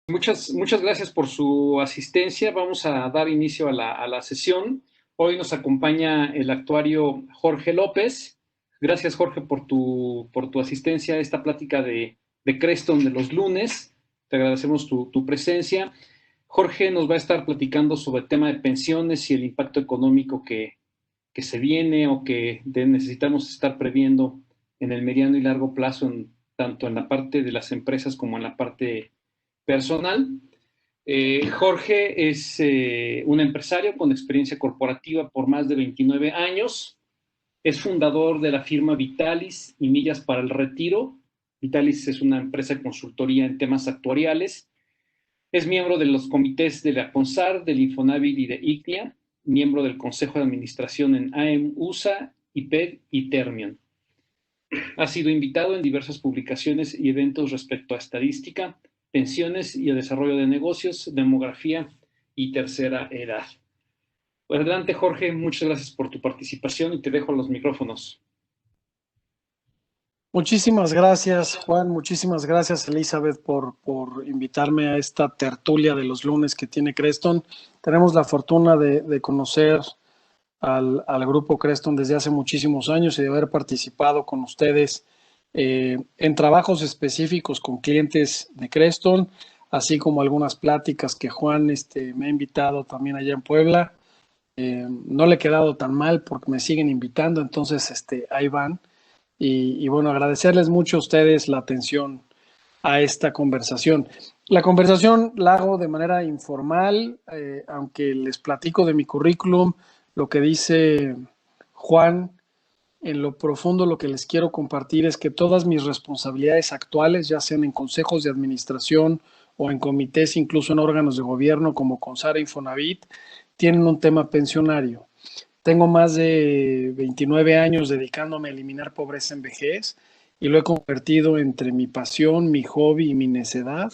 Muchas gracias por su asistencia. Vamos a dar inicio a la sesión. Hoy nos acompaña el actuario Jorge López. Gracias, Jorge, por tu asistencia a esta plática de Creston de los lunes. Te agradecemos tu presencia. Jorge nos va a estar platicando sobre el tema de pensiones y el impacto económico que se viene o que necesitamos estar previendo en el mediano y largo plazo, tanto en la parte de las empresas como en la parte personal. Jorge es un empresario con experiencia corporativa por más de 29 años. Es fundador de la firma Vitalis y Millas para el Retiro. Vitalis es una empresa de consultoría en temas actuariales. Es miembro de los comités de la CONSAR, del Infonavit y de ICNIA, miembro del Consejo de Administración en AEM USA, IPED y Termion. Ha sido invitado en diversas publicaciones y eventos respecto a estadística, pensiones y el desarrollo de negocios, demografía y tercera edad. Pues adelante, Jorge, muchas gracias por tu participación y te dejo los micrófonos. Muchísimas gracias, Juan. Muchísimas gracias, Elizabeth, por invitarme a esta tertulia de los lunes que tiene Creston. Tenemos la fortuna de conocer al grupo Creston desde hace muchísimos años y de haber participado con ustedes en trabajos específicos con clientes de Creston, así como algunas pláticas que Juan me ha invitado también allá en Puebla. No le he quedado tan mal porque me siguen invitando, entonces ahí van. Y bueno, agradecerles mucho a ustedes la atención a esta conversación. La conversación la hago de manera informal, aunque les platico de mi currículum, lo que dice Juan, en lo profundo lo que les quiero compartir es que todas mis responsabilidades actuales, ya sean en consejos de administración o en comités, incluso en órganos de gobierno como CONSAR e Infonavit, tienen un tema pensionario. Tengo más de 29 años dedicándome a eliminar pobreza en vejez y lo he convertido entre mi pasión, mi hobby y mi necedad,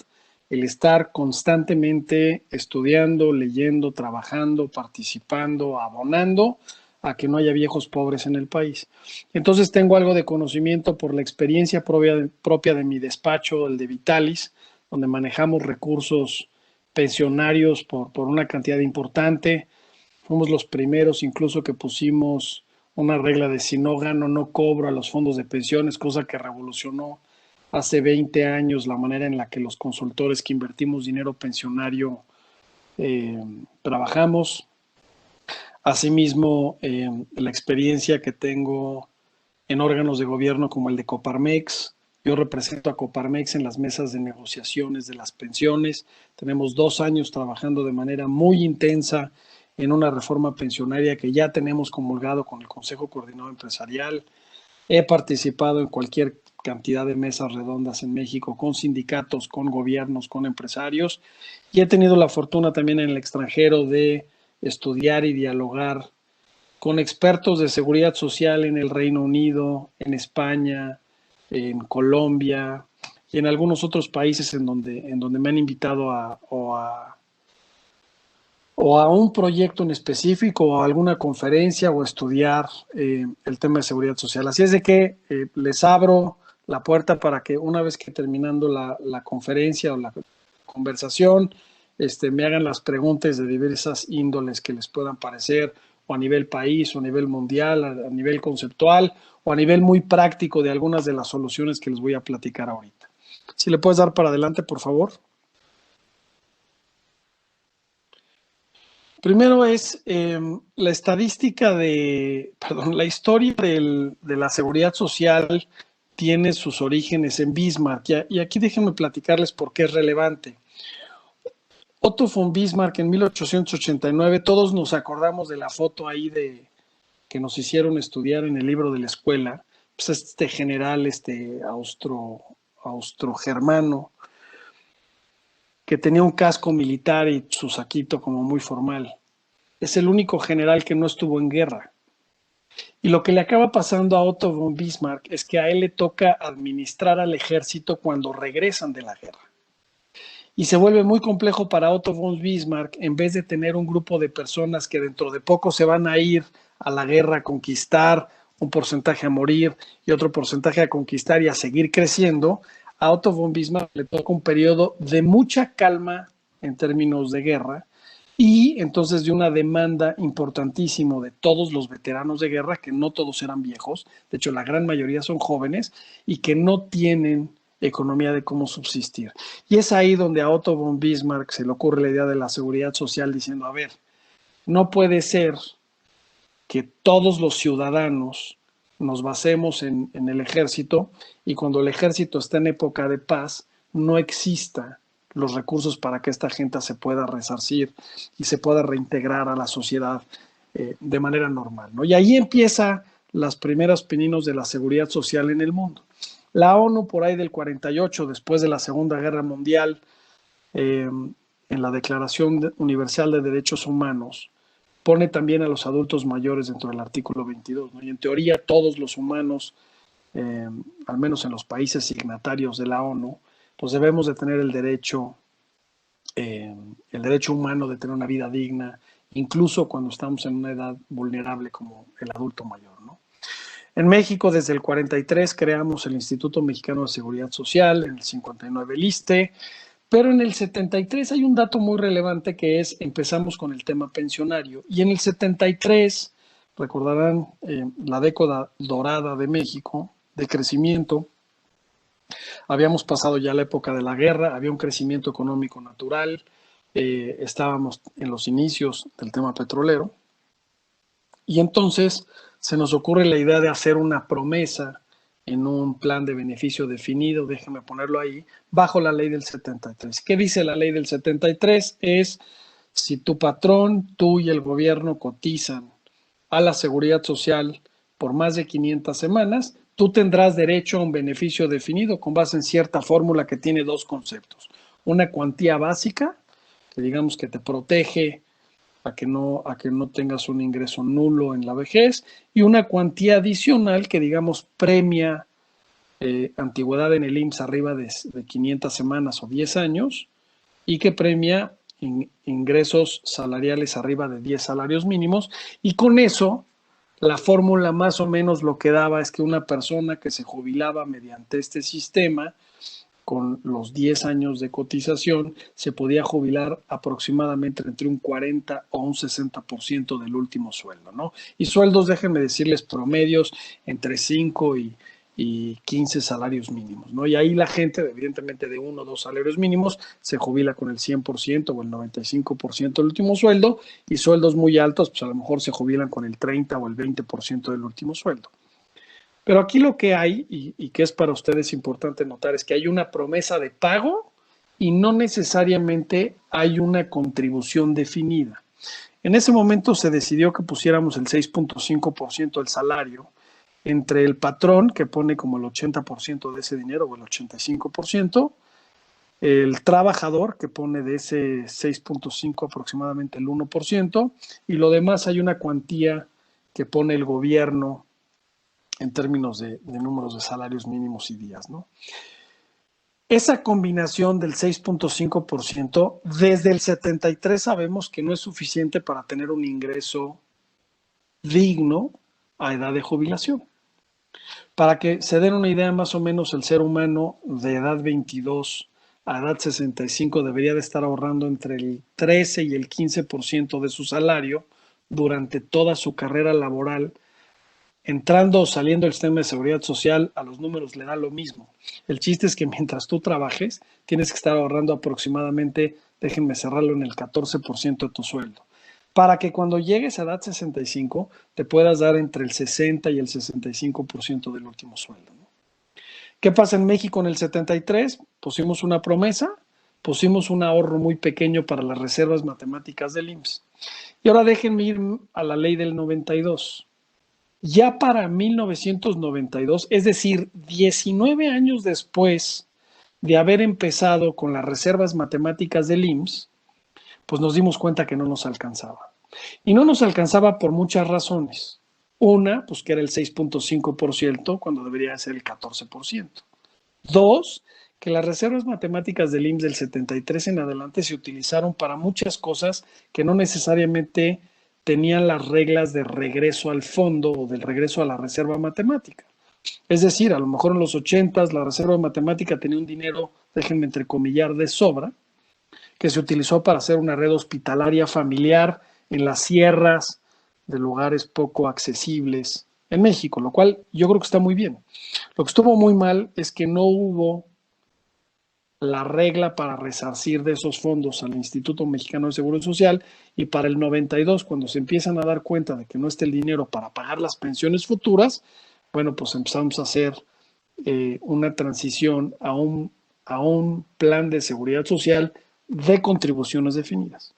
el estar constantemente estudiando, leyendo, trabajando, participando, abonando a que no haya viejos pobres en el país. Entonces tengo algo de conocimiento por la experiencia propia de mi despacho, el de Vitalis, donde manejamos recursos pensionarios por una cantidad importante. Fuimos los primeros incluso que pusimos una regla de si no gano, no cobro a los fondos de pensiones, cosa que revolucionó hace 20 años la manera en la que los consultores que invertimos dinero pensionario trabajamos. Asimismo, la experiencia que tengo en órganos de gobierno como el de Coparmex. Yo represento a Coparmex en las mesas de negociaciones de las pensiones. Tenemos 2 años trabajando de manera muy intensa en una reforma pensionaria que ya tenemos comulgado con el Consejo Coordinador Empresarial. He participado en cualquier cantidad de mesas redondas en México con sindicatos, con gobiernos, con empresarios, y he tenido la fortuna también en el extranjero de estudiar y dialogar con expertos de seguridad social en el Reino Unido, en España, en Colombia y en algunos otros países en donde me han invitado o a un proyecto en específico o a alguna conferencia o estudiar el tema de seguridad social. Así es de que les abro la puerta para que una vez que terminando la conferencia o la conversación, me hagan las preguntas de diversas índoles que les puedan parecer, o a nivel país, o a nivel mundial, a nivel conceptual, o a nivel muy práctico de algunas de las soluciones que les voy a platicar ahorita. Si le puedes dar para adelante, por favor. Primero es la estadística la historia de la seguridad social tiene sus orígenes en Bismarck. Y aquí déjenme platicarles por qué es relevante. Otto von Bismarck en 1889, todos nos acordamos de la foto ahí que nos hicieron estudiar en el libro de la escuela, pues este general austrogermano, que tenía un casco militar y su saquito como muy formal. Es el único general que no estuvo en guerra. Y lo que le acaba pasando a Otto von Bismarck es que a él le toca administrar al ejército cuando regresan de la guerra. Y se vuelve muy complejo para Otto von Bismarck, en vez de tener un grupo de personas que dentro de poco se van a ir a la guerra a conquistar, un porcentaje a morir y otro porcentaje a conquistar y a seguir creciendo, a Otto von Bismarck le toca un periodo de mucha calma en términos de guerra y entonces de una demanda importantísimo de todos los veteranos de guerra, que no todos eran viejos, de hecho la gran mayoría son jóvenes y que no tienen economía de cómo subsistir. Y es ahí donde a Otto von Bismarck se le ocurre la idea de la seguridad social diciendo, a ver, no puede ser que todos los ciudadanos nos basemos en el ejército y cuando el ejército está en época de paz no exista los recursos para que esta gente se pueda resarcir y se pueda reintegrar a la sociedad de manera normal, ¿no? Y ahí empieza las primeras pininos de la seguridad social en el mundo. La ONU por ahí del 48, después de la Segunda Guerra Mundial, en la Declaración Universal de Derechos Humanos, pone también a los adultos mayores dentro del artículo 22, ¿no? Y en teoría todos los humanos, al menos en los países signatarios de la ONU, pues debemos de tener el derecho humano de tener una vida digna, incluso cuando estamos en una edad vulnerable como el adulto mayor, ¿no? En México, desde el 43, creamos el Instituto Mexicano de Seguridad Social, en el 59 el ISSSTE, pero en el 73 hay un dato muy relevante que es, empezamos con el tema pensionario, y en el 73, recordarán la década dorada de México, de crecimiento, habíamos pasado ya la época de la guerra, había un crecimiento económico natural, estábamos en los inicios del tema petrolero, y entonces se nos ocurre la idea de hacer una promesa en un plan de beneficio definido, déjenme ponerlo ahí, bajo la ley del 73. ¿Qué dice la ley del 73? Es si tu patrón, tú y el gobierno cotizan a la seguridad social por más de 500 semanas, tú tendrás derecho a un beneficio definido con base en cierta fórmula que tiene dos conceptos. Una cuantía básica, que digamos que te protege a que no tengas un ingreso nulo en la vejez, y una cuantía adicional que, digamos, premia antigüedad en el IMSS arriba de 500 semanas o 10 años, y que premia ingresos salariales arriba de 10 salarios mínimos, y con eso, la fórmula más o menos lo que daba es que una persona que se jubilaba mediante este sistema, con los 10 años de cotización, se podía jubilar aproximadamente entre un 40 o un 60% del último sueldo, ¿no? Y sueldos, déjenme decirles, promedios entre 5 y 15 salarios mínimos, ¿no? Y ahí la gente, evidentemente de 1 o 2 salarios mínimos, se jubila con el 100% o el 95% del último sueldo, y sueldos muy altos, pues a lo mejor se jubilan con el 30 o el 20% del último sueldo. Pero aquí lo que hay, y que es para ustedes importante notar, es que hay una promesa de pago y no necesariamente hay una contribución definida. En ese momento se decidió que pusiéramos el 6.5% del salario entre el patrón, que pone como el 80% de ese dinero o el 85%, el trabajador, que pone de ese 6.5 aproximadamente el 1%, y lo demás hay una cuantía que pone el gobierno en términos de números de salarios mínimos y días, ¿no? Esa combinación del 6.5%, desde el 73 sabemos que no es suficiente para tener un ingreso digno a edad de jubilación. Para que se den una idea, más o menos el ser humano de edad 22 a edad 65 debería de estar ahorrando entre el 13 y el 15% de su salario durante toda su carrera laboral. Entrando o saliendo del sistema de seguridad social, a los números le da lo mismo. El chiste es que mientras tú trabajes, tienes que estar ahorrando aproximadamente, déjenme cerrarlo, en el 14% de tu sueldo, para que cuando llegues a edad 65 te puedas dar entre el 60 y el 65% del último sueldo, ¿no? ¿Qué pasa en México en el 73? Pusimos una promesa, pusimos un ahorro muy pequeño para las reservas matemáticas del IMSS. Y ahora déjenme ir a la ley del 92. Ya para 1992, es decir, 19 años después de haber empezado con las reservas matemáticas del IMSS, pues nos dimos cuenta que no nos alcanzaba. Y no nos alcanzaba por muchas razones. Una, pues que era el 6.5% cuando debería ser el 14%. Dos, que las reservas matemáticas del IMSS del 73 en adelante se utilizaron para muchas cosas que no necesariamente tenían las reglas de regreso al fondo o del regreso a la reserva matemática. Es decir, a lo mejor en los 80s la Reserva Matemática tenía un dinero, déjenme entrecomillar, de sobra, que se utilizó para hacer una red hospitalaria familiar en las sierras de lugares poco accesibles en México, lo cual yo creo que está muy bien. Lo que estuvo muy mal es que no hubo la regla para resarcir de esos fondos al Instituto Mexicano de Seguro Social, y para el 92, cuando se empiezan a dar cuenta de que no está el dinero para pagar las pensiones futuras, bueno, pues empezamos a hacer una transición a un plan de seguridad social de contribuciones definidas.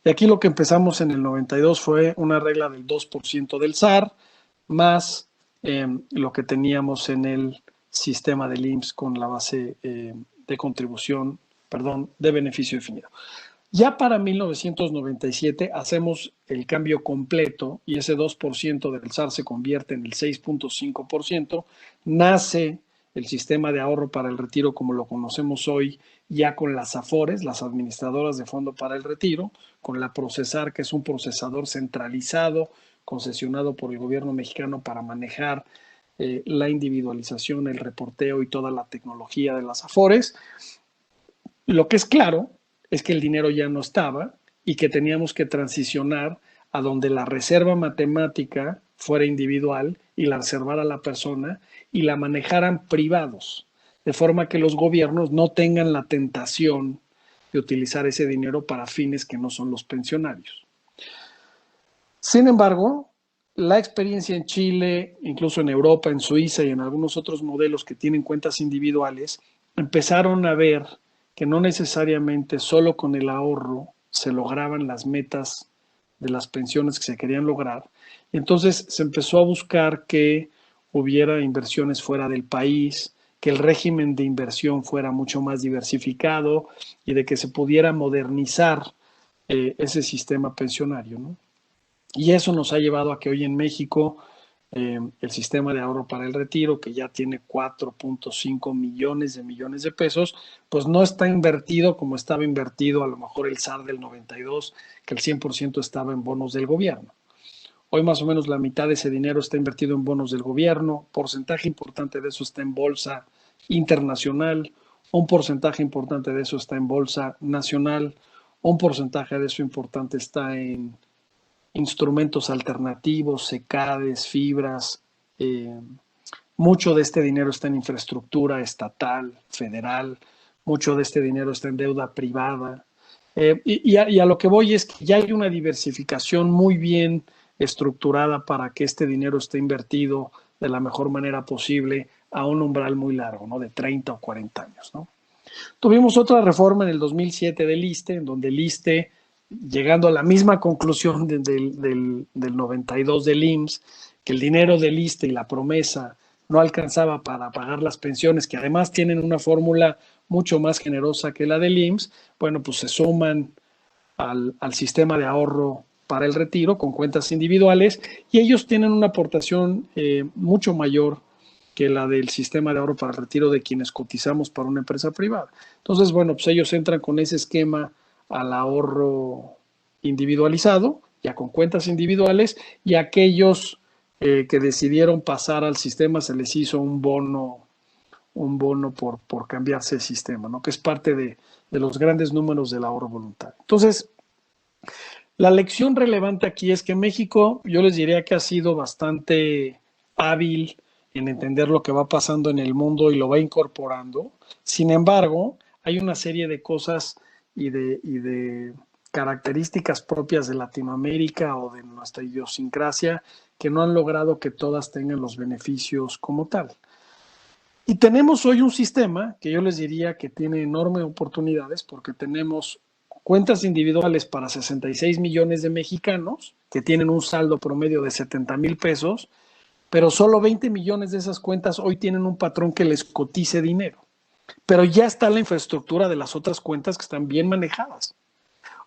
Y aquí lo que empezamos en el 92 fue una regla del 2% del SAR, más lo que teníamos en el sistema del IMSS con la base de contribución, perdón, de beneficio definido. Ya para 1997 hacemos el cambio completo y ese 2% del SAR se convierte en el 6.5%, nace el sistema de ahorro para el retiro como lo conocemos hoy, ya con las AFORES, las administradoras de fondo para el retiro, con la Procesar, que es un procesador centralizado, concesionado por el gobierno mexicano para manejar la individualización, el reporteo y toda la tecnología de las AFORES. Lo que es claro es que el dinero ya no estaba y que teníamos que transicionar a donde la reserva matemática fuera individual y la reservara la persona y la manejaran privados, de forma que los gobiernos no tengan la tentación de utilizar ese dinero para fines que no son los pensionarios. Sin embargo, la experiencia en Chile, incluso en Europa, en Suiza y en algunos otros modelos que tienen cuentas individuales, empezaron a ver que no necesariamente solo con el ahorro se lograban las metas de las pensiones que se querían lograr. Y entonces se empezó a buscar que hubiera inversiones fuera del país, que el régimen de inversión fuera mucho más diversificado y de que se pudiera modernizar ese sistema pensionario, ¿no? Y eso nos ha llevado a que hoy en México el sistema de ahorro para el retiro, que ya tiene 4.5 millones de pesos, pues no está invertido como estaba invertido a lo mejor el SAR del 92, que el 100% estaba en bonos del gobierno. Hoy más o menos la mitad de ese dinero está invertido en bonos del gobierno, porcentaje importante de eso está en bolsa internacional, un porcentaje importante de eso está en bolsa nacional, un porcentaje de eso importante está en instrumentos alternativos, secades, fibras. Mucho de este dinero está en infraestructura estatal, federal, mucho de este dinero está en deuda privada. Y a lo que voy es que ya hay una diversificación muy bien estructurada para que este dinero esté invertido de la mejor manera posible a un umbral muy largo, ¿no? De 30 o 40 años, ¿no? Tuvimos otra reforma en el 2007 del ISSSTE, en donde el ISSSTE, llegando a la misma conclusión del 92 del IMSS, que el dinero del ISSSTE y la promesa no alcanzaba para pagar las pensiones, que además tienen una fórmula mucho más generosa que la del IMSS, bueno, pues se suman al sistema de ahorro para el retiro con cuentas individuales y ellos tienen una aportación mucho mayor que la del sistema de ahorro para el retiro de quienes cotizamos para una empresa privada. Entonces, bueno, pues ellos entran con ese esquema al ahorro individualizado, ya con cuentas individuales, y aquellos que decidieron pasar al sistema se les hizo un bono por cambiarse el sistema, ¿no? Que es parte de los grandes números del ahorro voluntario. Entonces, la lección relevante aquí es que México, yo les diría que ha sido bastante hábil en entender lo que va pasando en el mundo y lo va incorporando. Sin embargo, hay una serie de cosas y de características propias de Latinoamérica o de nuestra idiosincrasia que no han logrado que todas tengan los beneficios como tal. Y tenemos hoy un sistema que yo les diría que tiene enormes oportunidades porque tenemos cuentas individuales para 66 millones de mexicanos que tienen un saldo promedio de 70,000 pesos, pero solo 20 millones de esas cuentas hoy tienen un patrón que les cotice dinero. Pero ya está la infraestructura de las otras cuentas que están bien manejadas.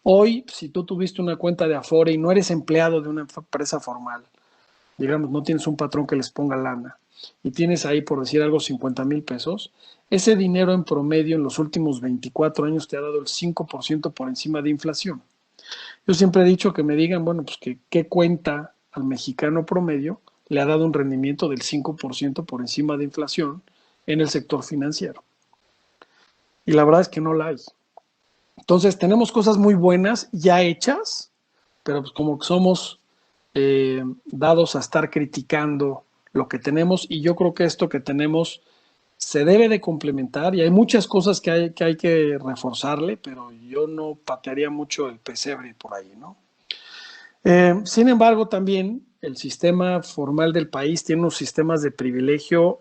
Hoy, si tú tuviste una cuenta de Afore y no eres empleado de una empresa formal, digamos, no tienes un patrón que les ponga lana, y tienes ahí, por decir algo, 50,000 pesos, ese dinero en promedio en los últimos 24 años te ha dado el 5% por encima de inflación. Yo siempre he dicho que me digan, bueno, pues que qué cuenta al mexicano promedio le ha dado un rendimiento del 5% por encima de inflación en el sector financiero. Y la verdad es que no la hay. Entonces, tenemos cosas muy buenas ya hechas, pero pues como que somos dados a estar criticando lo que tenemos, y yo creo que esto que tenemos se debe de complementar, y hay muchas cosas que hay que reforzarle, pero yo no patearía mucho el pesebre por ahí, ¿no? Sin embargo, también el sistema formal del país tiene unos sistemas de privilegio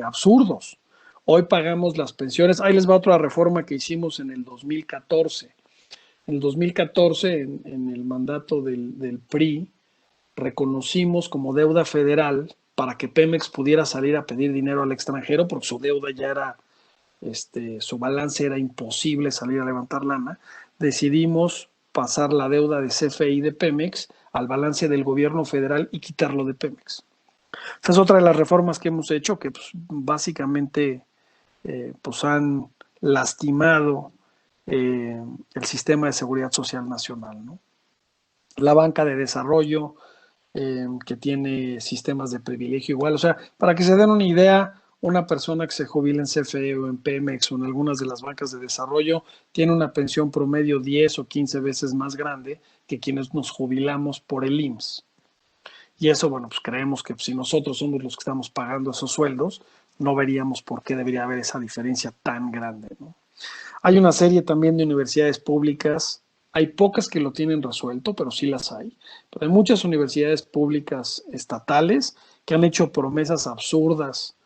absurdos. Hoy pagamos las pensiones. Ahí les va otra reforma que hicimos en el 2014. En el 2014, en el mandato del PRI, reconocimos como deuda federal para que Pemex pudiera salir a pedir dinero al extranjero, porque su deuda ya era, su balance era imposible salir a levantar lana. Decidimos pasar la deuda de CFE de Pemex al balance del gobierno federal y quitarlo de Pemex. Esta es otra de las reformas que hemos hecho que pues, básicamente pues han lastimado el sistema de seguridad social nacional, ¿no? La banca de desarrollo, que tiene sistemas de privilegio igual. O sea, para que se den una idea, una persona que se jubila en CFE o en Pemex o en algunas de las bancas de desarrollo tiene una pensión promedio 10 o 15 veces más grande que quienes nos jubilamos por el IMSS. Y eso, bueno, pues creemos que si nosotros somos los que estamos pagando esos sueldos, no veríamos por qué debería haber esa diferencia tan grande, ¿no? Hay una serie también de universidades públicas. Hay pocas que lo tienen resuelto, pero sí las hay. Pero hay muchas universidades públicas estatales que han hecho promesas absurdas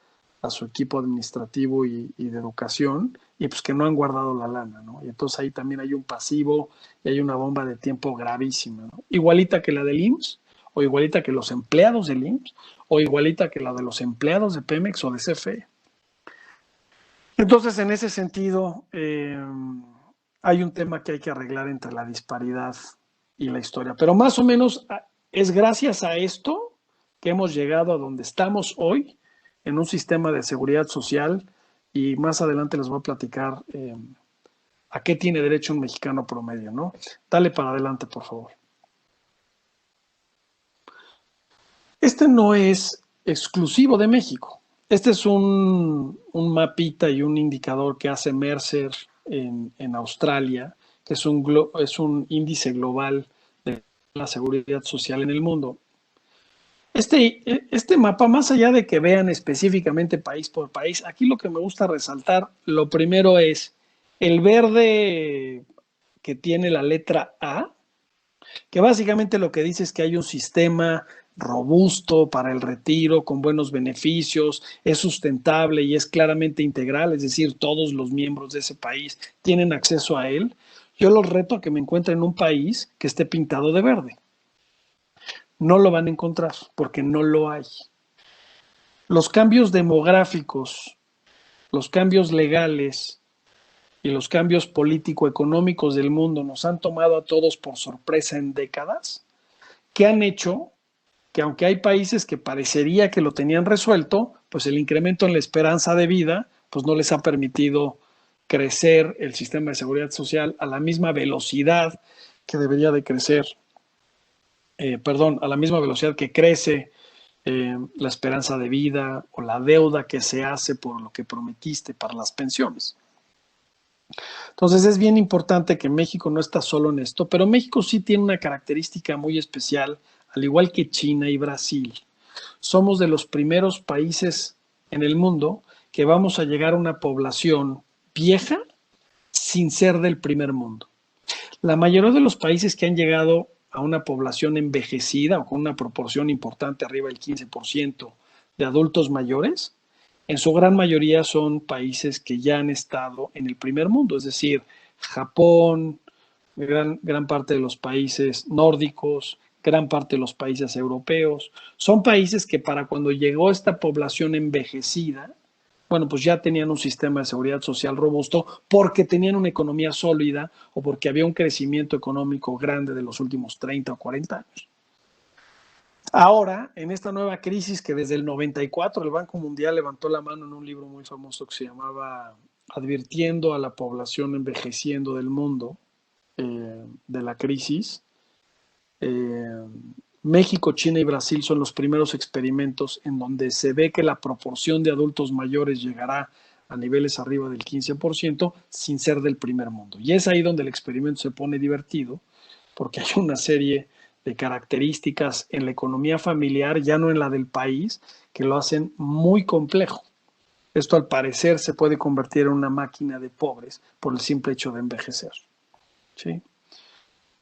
a su equipo administrativo y de educación, y pues que no han guardado la lana, ¿no? Y entonces ahí también hay un pasivo y hay una bomba de tiempo gravísima, ¿no? Igualita que la del IMSS, o igualita que los empleados del IMSS, o igualita que la de los empleados de Pemex o de CFE. Entonces, en ese sentido, hay un tema que hay que arreglar entre la disparidad y la historia. Pero más o menos es gracias a esto que hemos llegado a donde estamos hoy, en un sistema de seguridad social, y más adelante les voy a platicar a qué tiene derecho un mexicano promedio, ¿no? Dale para adelante, por favor. Este no es exclusivo de México. Este es un mapita y un indicador que hace Mercer en Australia, que es un índice global de la seguridad social en el mundo. Este mapa, más allá de que vean específicamente país por país, aquí lo que me gusta resaltar, lo primero es el verde que tiene la letra A, que básicamente lo que dice es que hay un sistema robusto para el retiro, con buenos beneficios, es sustentable y es claramente integral, es decir, todos los miembros de ese país tienen acceso a él. Yo los reto a que me encuentren un país que esté pintado de verde. No lo van a encontrar porque no lo hay. Los cambios demográficos, los cambios legales y los cambios político-económicos del mundo nos han tomado a todos por sorpresa en décadas, que han hecho que aunque hay países que parecería que lo tenían resuelto, pues el incremento en la esperanza de vida pues no les ha permitido crecer el sistema de seguridad social a la misma velocidad que debería de crecer, a la misma velocidad que crece la esperanza de vida o la deuda que se hace por lo que prometiste para las pensiones. Entonces es bien importante que México no está solo en esto, pero México sí tiene una característica muy especial, al igual que China y Brasil. Somos de los primeros países en el mundo que vamos a llegar a una población vieja sin ser del primer mundo. La mayoría de los países que han llegado a una población envejecida o con una proporción importante, arriba del 15% de adultos mayores, en su gran mayoría son países que ya han estado en el primer mundo, es decir, Japón, gran parte de los países nórdicos, gran parte de los países europeos. Son países que para cuando llegó esta población envejecida, bueno, pues ya tenían un sistema de seguridad social robusto porque tenían una economía sólida o porque había un crecimiento económico grande de los últimos 30 o 40 años. Ahora, en esta nueva crisis que desde el 94 el Banco Mundial levantó la mano en un libro muy famoso que se llamaba Advirtiendo a la población envejeciendo del mundo de la crisis, México, China y Brasil son los primeros experimentos en donde se ve que la proporción de adultos mayores llegará a niveles arriba del 15% sin ser del primer mundo. Y es ahí donde el experimento se pone divertido, porque hay una serie de características en la economía familiar, ya no en la del país, que lo hacen muy complejo. Esto al parecer se puede convertir en una máquina de pobres por el simple hecho de envejecer. ¿Sí?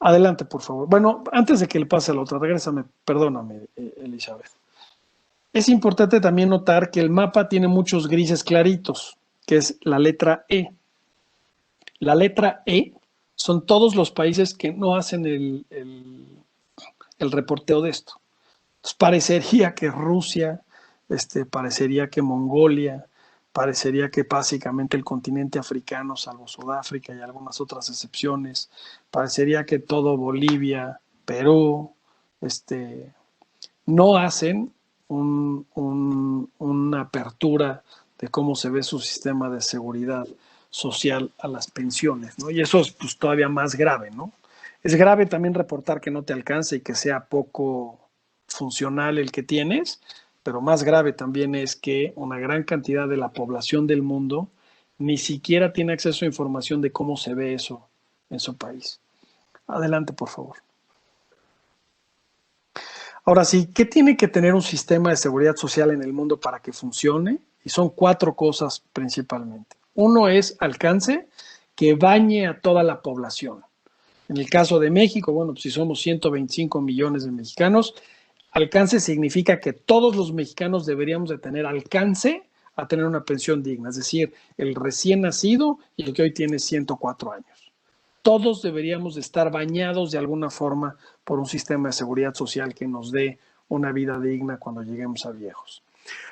Adelante, por favor. Bueno, antes de que le pase a la otra, regrésame, perdóname, Elizabeth. Es importante también notar que el mapa tiene muchos grises claritos, que es la letra E. La letra E son todos los países que no hacen el reporteo de esto. Entonces, parecería que Rusia, parecería que Mongolia, parecería que básicamente el continente africano, salvo Sudáfrica y algunas otras excepciones, parecería que todo Bolivia, Perú, no hacen una apertura de cómo se ve su sistema de seguridad social a las pensiones, ¿no? Y eso es pues, todavía más grave, ¿no? Es grave también reportar que no te alcance y que sea poco funcional el que tienes, pero más grave también es que una gran cantidad de la población del mundo ni siquiera tiene acceso a información de cómo se ve eso en su país. Adelante, por favor. Ahora sí, ¿qué tiene que tener un sistema de seguridad social en el mundo para que funcione? Y son 4 cosas principalmente. Uno es alcance, que bañe a toda la población. En el caso de México, bueno, pues si somos 125 millones de mexicanos, alcance significa que todos los mexicanos deberíamos de tener alcance a tener una pensión digna, es decir, el recién nacido y el que hoy tiene 104 años. Todos deberíamos de estar bañados de alguna forma por un sistema de seguridad social que nos dé una vida digna cuando lleguemos a viejos.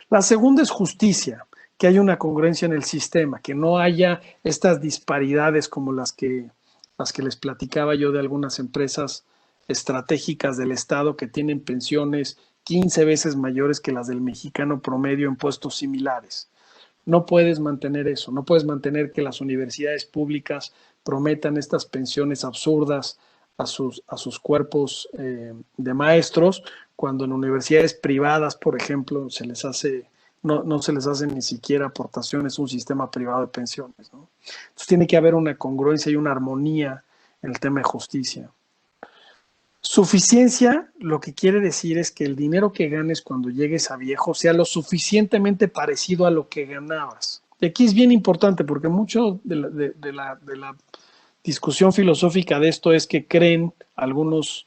La segunda es justicia, que haya una congruencia en el sistema, que no haya estas disparidades como las que les platicaba yo de algunas empresas estratégicas del Estado que tienen pensiones 15 veces mayores que las del mexicano promedio en puestos similares. No puedes mantener eso, no puedes mantener que las universidades públicas prometan estas pensiones absurdas a sus cuerpos de maestros, cuando en universidades privadas, por ejemplo, no se les hace ni siquiera aportaciones a un sistema privado de pensiones, ¿no? Entonces tiene que haber una congruencia y una armonía en el tema de justicia. Suficiencia, lo que quiere decir es que el dinero que ganes cuando llegues a viejo sea lo suficientemente parecido a lo que ganabas. Y aquí es bien importante porque mucho de la discusión filosófica de esto es que creen algunos,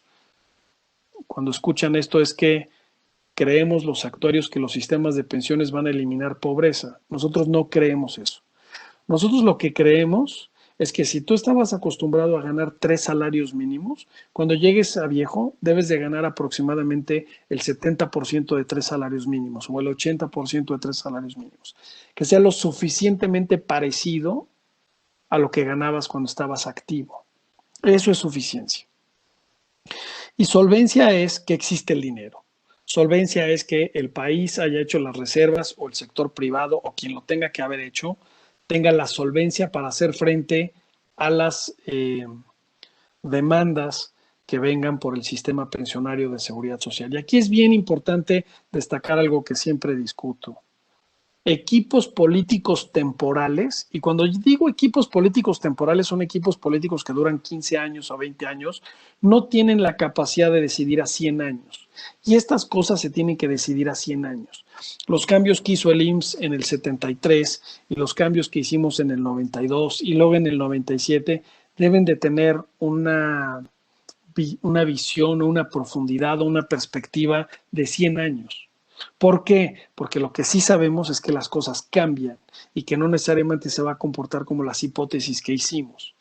cuando escuchan esto, es que creemos los actuarios que los sistemas de pensiones van a eliminar pobreza. Nosotros no creemos eso. Nosotros lo que creemos es que si tú estabas acostumbrado a ganar 3 salarios mínimos, cuando llegues a viejo debes de ganar aproximadamente el 70% de 3 salarios mínimos o el 80% de 3 salarios mínimos. Que sea lo suficientemente parecido a lo que ganabas cuando estabas activo. Eso es suficiencia. Y solvencia es que existe el dinero. Solvencia es que el país haya hecho las reservas o el sector privado o quien lo tenga que haber hecho tenga la solvencia para hacer frente a las demandas que vengan por el sistema pensionario de seguridad social. Y aquí es bien importante destacar algo que siempre discuto. Equipos políticos temporales, y cuando digo equipos políticos temporales son equipos políticos que duran 15 años o 20 años, no tienen la capacidad de decidir a 100 años. Y estas cosas se tienen que decidir a 100 años. Los cambios que hizo el IMSS en el 73 y los cambios que hicimos en el 92 y luego en el 97 deben de tener una visión, una profundidad, una perspectiva de 100 años. ¿Por qué? Porque lo que sí sabemos es que las cosas cambian y que no necesariamente se va a comportar como las hipótesis que hicimos.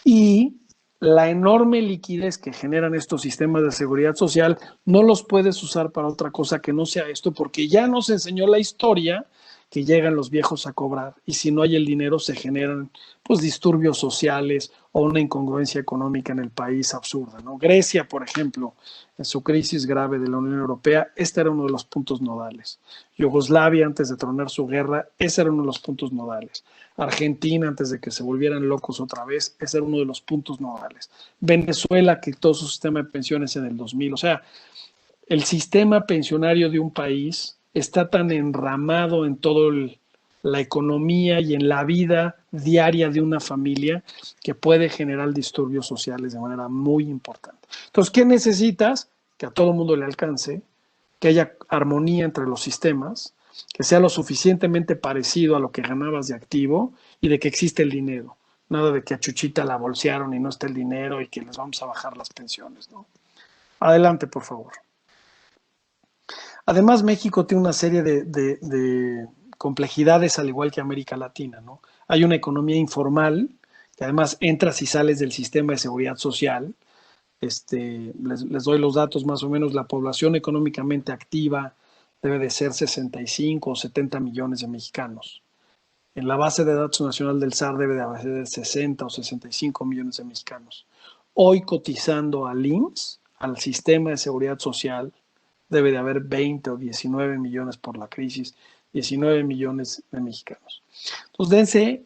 Y la enorme liquidez que generan estos sistemas de seguridad social no los puedes usar para otra cosa que no sea esto, porque ya nos enseñó la historia que llegan los viejos a cobrar y si no hay el dinero se generan pues disturbios sociales o una incongruencia económica en el país absurda, ¿no? Grecia, por ejemplo, en su crisis grave de la Unión Europea, este era uno de los puntos nodales. Yugoslavia, antes de tronar su guerra, ese era uno de los puntos nodales. Argentina, antes de que se volvieran locos otra vez, ese era uno de los puntos nodales. Venezuela, que todo su sistema de pensiones en el 2000, o sea, el sistema pensionario de un país está tan enramado en toda la economía y en la vida diaria de una familia que puede generar disturbios sociales de manera muy importante. Entonces, ¿qué necesitas? Que a todo mundo le alcance, que haya armonía entre los sistemas, que sea lo suficientemente parecido a lo que ganabas de activo y de que existe el dinero. Nada de que a Chuchita la bolsearon y no está el dinero y que les vamos a bajar las pensiones, ¿no? Adelante, por favor. Además, México tiene una serie de complejidades, al igual que América Latina, ¿no? Hay una economía informal, que además entras y sales del sistema de seguridad social. Les doy los datos más o menos. La población económicamente activa debe de ser 65 o 70 millones de mexicanos. En la base de datos nacional del SAR debe de haber 60 o 65 millones de mexicanos. Hoy cotizando al IMSS, al sistema de seguridad social, debe de haber 20 o 19 millones por la crisis, 19 millones de mexicanos. Entonces,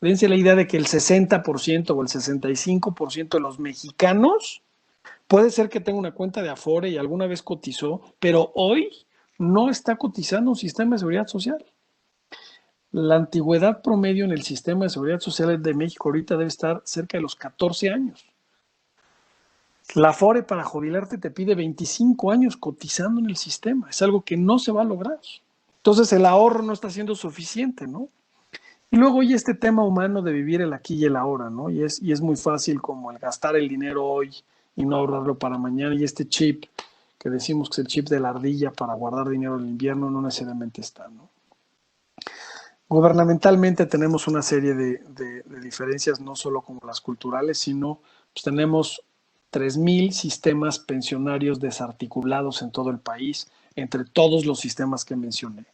dense la idea de que el 60% o el 65% de los mexicanos puede ser que tenga una cuenta de Afore y alguna vez cotizó, pero hoy no está cotizando un sistema de seguridad social. La antigüedad promedio en el sistema de seguridad social de México ahorita debe estar cerca de los 14 años. La Afore para jubilarte te pide 25 años cotizando en el sistema. Es algo que no se va a lograr. Entonces el ahorro no está siendo suficiente, ¿no? Y luego hay este tema humano de vivir el aquí y el ahora, ¿no? Y es muy fácil como el gastar el dinero hoy y no ahorrarlo para mañana. Y este chip, que decimos que es el chip de la ardilla para guardar dinero en el invierno, no necesariamente está, ¿no? Gubernamentalmente tenemos una serie de diferencias, no solo como las culturales, sino pues tenemos 3,000 sistemas pensionarios desarticulados en todo el país, entre todos los sistemas que mencioné.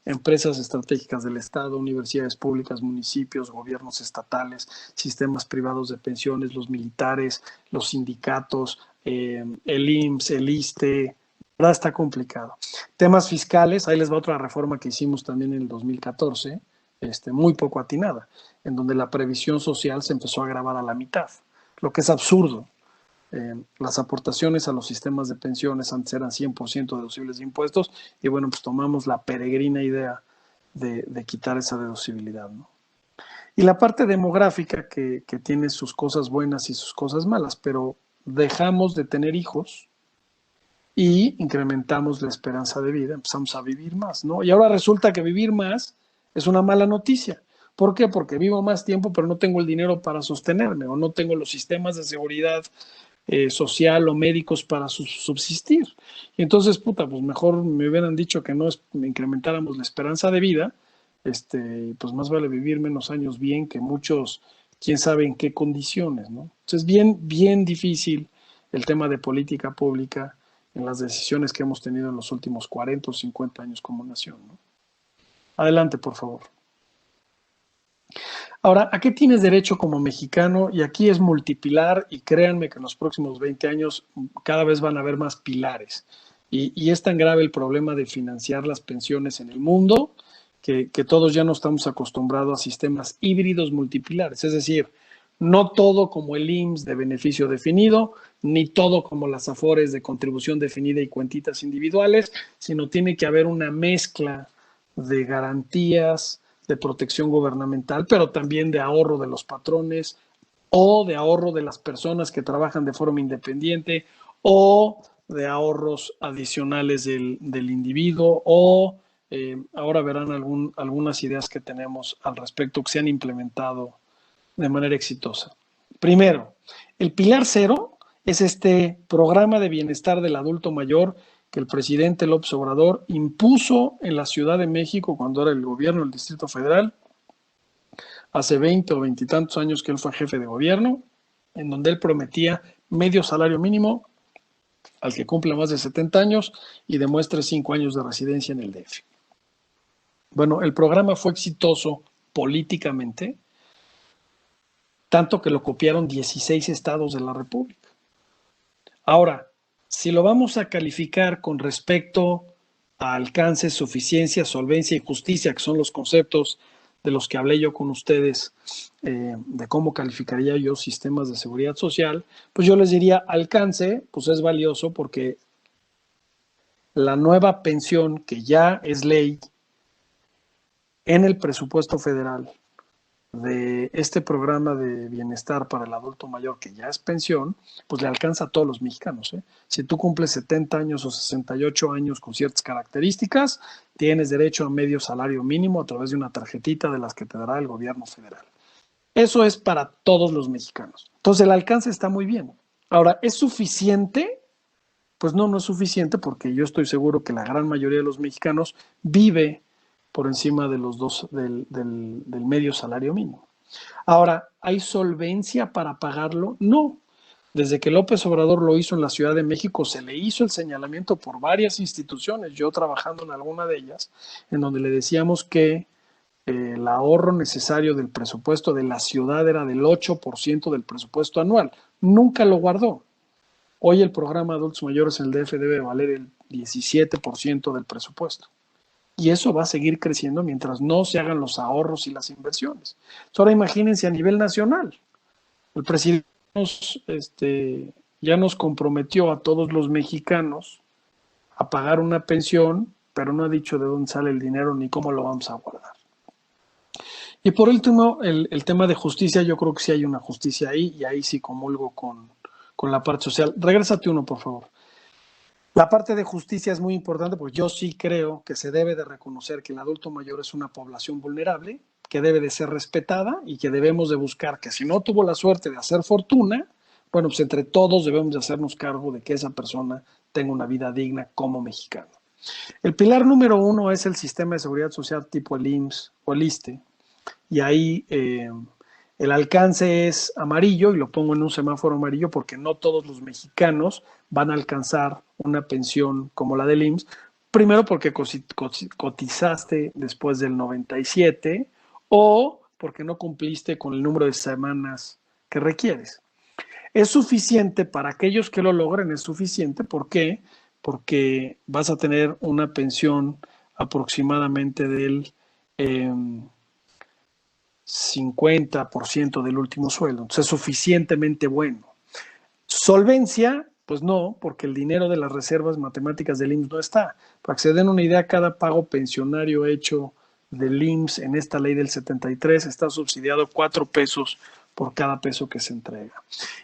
Empresas estratégicas del Estado, universidades públicas, municipios, gobiernos estatales, sistemas privados de pensiones, los militares, los sindicatos, el IMSS, el ISSSTE. ¿Verdad? Está complicado. Temas fiscales, ahí les va otra reforma que hicimos también en el 2014, muy poco atinada, en donde la previsión social se empezó a grabar a la mitad, lo que es absurdo. Las aportaciones a los sistemas de pensiones antes eran 100% deducibles de impuestos y bueno, pues tomamos la peregrina idea de quitar esa deducibilidad, ¿no? Y la parte demográfica que tiene sus cosas buenas y sus cosas malas, pero dejamos de tener hijos y incrementamos la esperanza de vida, empezamos a vivir más, ¿no? Y ahora resulta que vivir más es una mala noticia. ¿Por qué? Porque vivo más tiempo, pero no tengo el dinero para sostenerme o no tengo los sistemas de seguridad social o médicos para subsistir. Y entonces, pues mejor me hubieran dicho que no incrementáramos la esperanza de vida, pues más vale vivir menos años bien que muchos, quién sabe en qué condiciones, ¿no? Entonces, bien difícil el tema de política pública en las decisiones que hemos tenido en los últimos 40 o 50 años como nación, ¿no? Adelante, por favor. Ahora, ¿a qué tienes derecho como mexicano? Y aquí es multipilar y créanme que en los próximos 20 años cada vez van a haber más pilares. Y es tan grave el problema de financiar las pensiones en el mundo que todos ya no estamos acostumbrados a sistemas híbridos multipilares. Es decir, no todo como el IMSS de beneficio definido, ni todo como las Afores de contribución definida y cuentitas individuales, sino tiene que haber una mezcla de garantías, de protección gubernamental, pero también de ahorro de los patrones o de ahorro de las personas que trabajan de forma independiente o de ahorros adicionales del individuo o ahora verán algunas ideas que tenemos al respecto que se han implementado de manera exitosa. Primero, el pilar cero es este programa de bienestar del adulto mayor que el presidente López Obrador impuso en la Ciudad de México cuando era el gobierno del Distrito Federal, hace 20 o 20 y tantos años que él fue jefe de gobierno, en donde él prometía medio salario mínimo al que cumpla más de 70 años y demuestre 5 años de residencia en el DF. Bueno, el programa fue exitoso políticamente, tanto que lo copiaron 16 estados de la República. Ahora, si lo vamos a calificar con respecto a alcance, suficiencia, solvencia y justicia, que son los conceptos de los que hablé yo con ustedes, de cómo calificaría yo sistemas de seguridad social, pues yo les diría alcance, pues es valioso porque la nueva pensión, que ya es ley en el presupuesto federal de este programa de bienestar para el adulto mayor, que ya es pensión, pues le alcanza a todos los mexicanos, ¿eh? Si tú cumples 70 años o 68 años con ciertas características, tienes derecho a medio salario mínimo a través de una tarjetita de las que te dará el gobierno federal. Eso es para todos los mexicanos. Entonces el alcance está muy bien. Ahora, ¿es suficiente? Pues no, no es suficiente, porque yo estoy seguro que la gran mayoría de los mexicanos vive por encima de los dos del medio salario mínimo. Ahora, ¿hay solvencia para pagarlo? No. Desde que López Obrador lo hizo en la Ciudad de México, se le hizo el señalamiento por varias instituciones, yo trabajando en alguna de ellas, en donde le decíamos que el ahorro necesario del presupuesto de la ciudad era del 8% del presupuesto anual. Nunca lo guardó. Hoy el programa de adultos mayores en el DF debe valer el 17% del presupuesto. Y eso va a seguir creciendo mientras no se hagan los ahorros y las inversiones. Ahora imagínense a nivel nacional. El presidente ya nos comprometió a todos los mexicanos a pagar una pensión, pero no ha dicho de dónde sale el dinero ni cómo lo vamos a guardar. Y por último, el tema de justicia, yo creo que sí hay una justicia ahí, y ahí sí comulgo con la parte social. Regrésate uno, por favor. La parte de justicia es muy importante, porque yo sí creo que se debe de reconocer que el adulto mayor es una población vulnerable, que debe de ser respetada y que debemos de buscar que, si no tuvo la suerte de hacer fortuna, bueno, pues entre todos debemos de hacernos cargo de que esa persona tenga una vida digna como mexicano. El pilar número 1 es el sistema de seguridad social tipo el IMSS o el ISSSTE, y ahí el alcance es amarillo, y lo pongo en un semáforo amarillo porque no todos los mexicanos van a alcanzar una pensión como la del IMSS. Primero, porque cotizaste después del 97, o porque no cumpliste con el número de semanas que requieres. Es suficiente para aquellos que lo logren, es suficiente. ¿Por qué? Porque vas a tener una pensión aproximadamente del 50% del último sueldo. Entonces es suficientemente bueno. Solvencia, pues no, porque el dinero de las reservas matemáticas del IMSS no está. Para que se den una idea, cada pago pensionario hecho del IMSS en esta ley del 73 está subsidiado 4 pesos por cada peso que se entrega.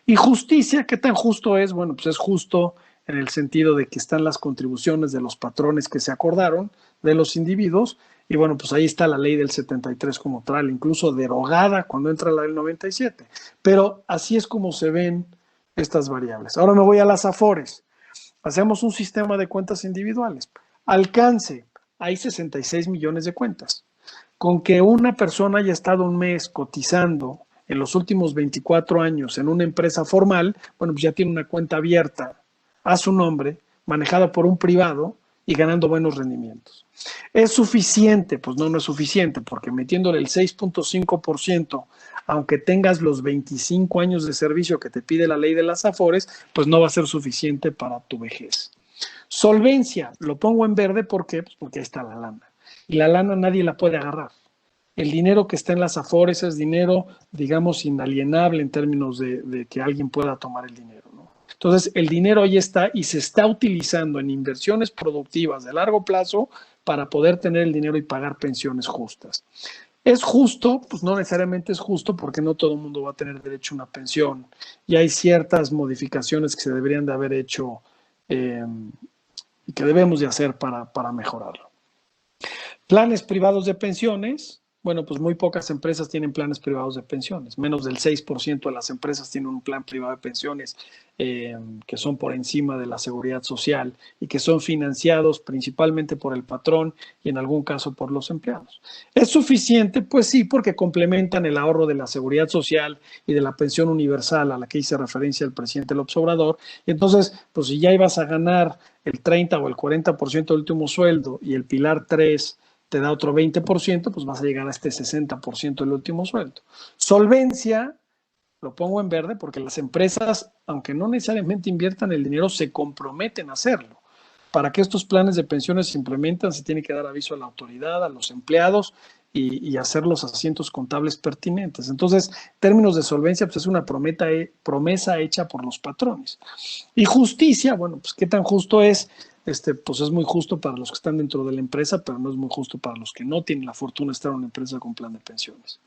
Y justicia, ¿qué tan justo es? Bueno, pues es justo en el sentido de que están las contribuciones de los patrones que se acordaron de los individuos, y bueno, pues ahí está la ley del 73 como tal, incluso derogada cuando entra la del 97. Pero así es como se ven estas variables. Ahora me voy a las AFORES. Hacemos un sistema de cuentas individuales. Alcance, hay 66 millones de cuentas. Con que una persona haya estado un mes cotizando en los últimos 24 años en una empresa formal, bueno, pues ya tiene una cuenta abierta a su nombre, manejada por un privado y ganando buenos rendimientos. ¿Es suficiente? Pues no, no es suficiente, porque metiéndole el 6.5%, aunque tengas los 25 años de servicio que te pide la ley de las AFORES, pues no va a ser suficiente para tu vejez. Solvencia, lo pongo en verde, ¿por qué? Pues porque ahí está la lana. Y la lana nadie la puede agarrar. El dinero que está en las AFORES es dinero, digamos, inalienable en términos de que alguien pueda tomar el dinero, ¿no? Entonces, el dinero ahí está y se está utilizando en inversiones productivas de largo plazo para poder tener el dinero y pagar pensiones justas. ¿Es justo? Pues no necesariamente es justo, porque no todo el mundo va a tener derecho a una pensión, y hay ciertas modificaciones que se deberían de haber hecho y que debemos de hacer para mejorarlo. Planes privados de pensiones. Bueno, pues muy pocas empresas tienen planes privados de pensiones. Menos del 6% de las empresas tienen un plan privado de pensiones que son por encima de la seguridad social y que son financiados principalmente por el patrón y en algún caso por los empleados. ¿Es suficiente? Pues sí, porque complementan el ahorro de la seguridad social y de la pensión universal a la que hice referencia el presidente López Obrador. Y entonces, pues si ya ibas a ganar el 30 o el 40% del último sueldo y el pilar 3 te da otro 20%, pues vas a llegar a este 60% del último sueldo. Solvencia, lo pongo en verde porque las empresas, aunque no necesariamente inviertan el dinero, se comprometen a hacerlo. Para que estos planes de pensiones se implementen, se tiene que dar aviso a la autoridad, a los empleados y hacer los asientos contables pertinentes. Entonces, en términos de solvencia, pues es una promesa hecha por los patrones. Y justicia, bueno, pues qué tan justo es. pues es muy justo para los que están dentro de la empresa, pero no es muy justo para los que no tienen la fortuna de estar en una empresa con plan de pensiones.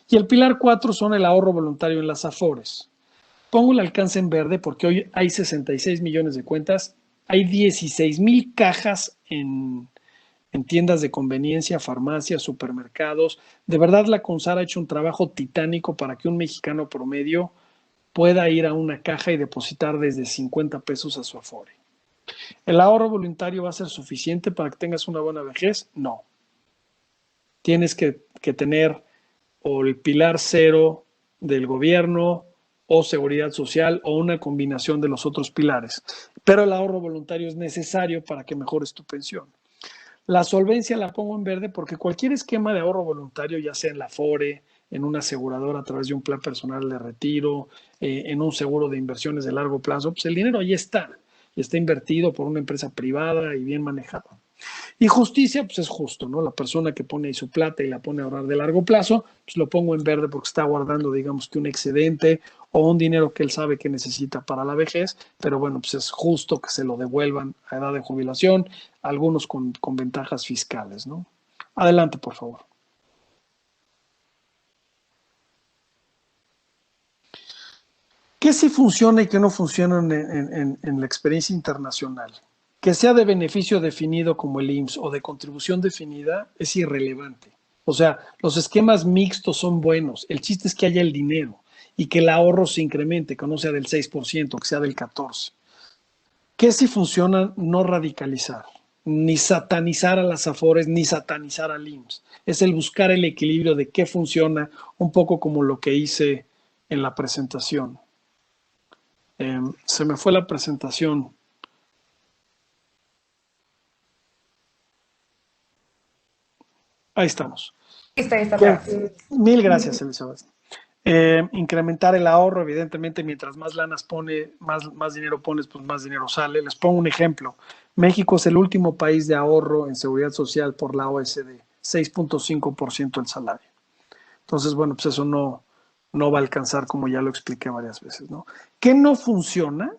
Y el pilar 4 son el ahorro voluntario en las AFORES. Pongo el alcance en verde porque hoy hay 66 millones de cuentas, hay 16,000 cajas en tiendas de conveniencia, farmacias, supermercados. De verdad, la CONSAR ha hecho un trabajo titánico para que un mexicano promedio pueda ir a una caja y depositar desde 50 pesos a su Afore. ¿El ahorro voluntario va a ser suficiente para que tengas una buena vejez? No. Tienes que tener o el pilar 0 del gobierno o seguridad social o una combinación de los otros pilares. Pero el ahorro voluntario es necesario para que mejores tu pensión. La solvencia la pongo en verde porque cualquier esquema de ahorro voluntario, ya sea en la Afore, en una aseguradora a través de un plan personal de retiro, en un seguro de inversiones de largo plazo, pues el dinero ahí está y está invertido por una empresa privada y bien manejada. Y justicia, pues es justo, ¿no? La persona que pone ahí su plata y la pone a ahorrar de largo plazo, pues lo pongo en verde porque está guardando, digamos que un excedente o un dinero que él sabe que necesita para la vejez, pero bueno, pues es justo que se lo devuelvan a edad de jubilación, algunos con ventajas fiscales, ¿no? Adelante, por favor. ¿Qué sí funciona y qué no funciona en la experiencia internacional? Que sea de beneficio definido como el IMSS o de contribución definida es irrelevante. O sea, los esquemas mixtos son buenos. El chiste es que haya el dinero y que el ahorro se incremente, que no sea del 6%, que sea del 14%. ¿Qué sí funciona? No radicalizar, ni satanizar a las AFORES, ni satanizar al IMSS. Es el buscar el equilibrio de qué funciona, un poco como lo que hice en la presentación. Se me fue la presentación. Ahí estamos. Está. Mil gracias, Elizabeth. Incrementar el ahorro, evidentemente, mientras más lanas pone, más dinero pones, pues más dinero sale. Les pongo un ejemplo. México es el último país de ahorro en seguridad social por la OSD, 6.5% del salario. Entonces, bueno, pues eso no va a alcanzar, como ya lo expliqué varias veces, ¿no? ¿Qué no funciona?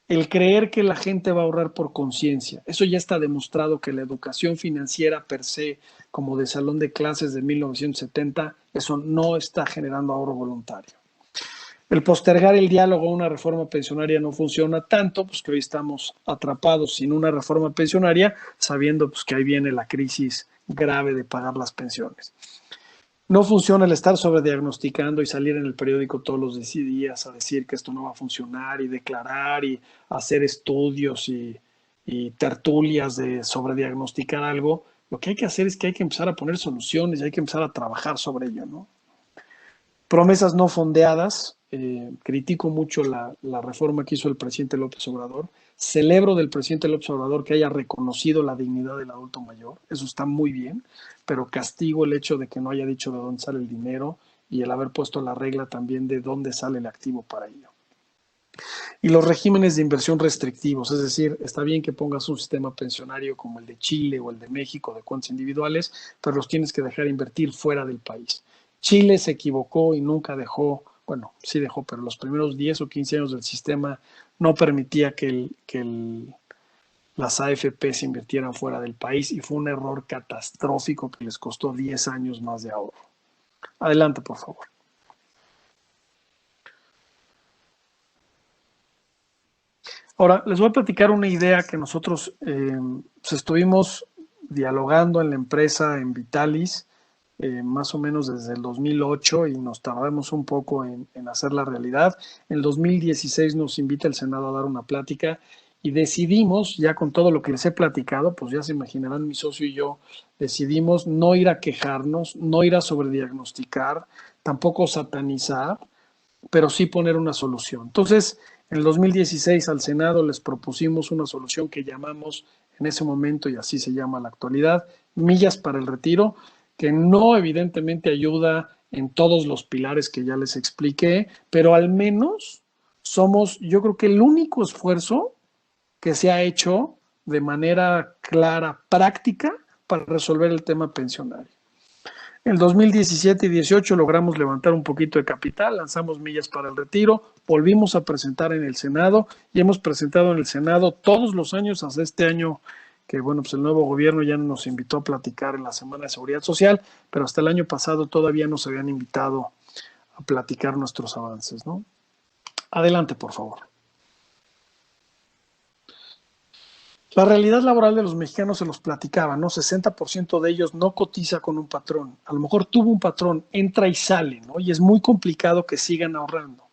El creer que la gente va a ahorrar por conciencia. Eso ya está demostrado que la educación financiera per se, como de salón de clases de 1970, eso no está generando ahorro voluntario. El postergar el diálogo a una reforma pensionaria no funciona tanto, pues que hoy estamos atrapados sin una reforma pensionaria, sabiendo pues que ahí viene la crisis grave de pagar las pensiones. No funciona el estar sobrediagnosticando y salir en el periódico todos los días a decir que esto no va a funcionar y declarar y hacer estudios y tertulias de sobrediagnosticar algo. Lo que hay que hacer es que hay que empezar a poner soluciones y hay que empezar a trabajar sobre ello, ¿no? Promesas no fondeadas. Critico mucho la reforma que hizo el presidente López Obrador. Celebro del presidente López Obrador que haya reconocido la dignidad del adulto mayor. Eso está muy bien, pero castigo el hecho de que no haya dicho de dónde sale el dinero y el haber puesto la regla también de dónde sale el activo para ello. Y los regímenes de inversión restrictivos, es decir, está bien que pongas un sistema pensionario como el de Chile o el de México de cuentas individuales, pero los tienes que dejar invertir fuera del país. Chile se equivocó y nunca dejó, bueno, sí dejó, pero los primeros 10 o 15 años del sistema no permitía que las AFP se invirtieran fuera del país y fue un error catastrófico que les costó 10 años más de ahorro. Adelante, por favor. Ahora, les voy a platicar una idea que nosotros estuvimos dialogando en la empresa, en Vitalis, más o menos desde el 2008 y nos tardamos un poco en hacer la realidad. En el 2016 nos invita el Senado a dar una plática y decidimos, ya con todo lo que les he platicado, pues ya se imaginarán mi socio y yo, decidimos no ir a quejarnos, no ir a sobrediagnosticar, tampoco satanizar, pero sí poner una solución. Entonces, en el 2016 al Senado les propusimos una solución que llamamos en ese momento, y así se llama en la actualidad, millas para el retiro, que no evidentemente ayuda en todos los pilares que ya les expliqué, pero al menos somos, yo creo que el único esfuerzo que se ha hecho de manera clara, práctica, para resolver el tema pensionario. En 2017 y 18 logramos levantar un poquito de capital, lanzamos Millas para el Retiro, volvimos a presentar en el Senado y hemos presentado en el Senado todos los años hasta este año que, bueno, pues el nuevo gobierno ya nos invitó a platicar en la Semana de Seguridad Social, pero hasta el año pasado todavía nos habían invitado a platicar nuestros avances, ¿no? Adelante, por favor. La realidad laboral de los mexicanos se los platicaba, ¿no? 60% de ellos no cotiza con un patrón. A lo mejor tuvo un patrón, entra y sale, ¿no? Y es muy complicado que sigan ahorrando.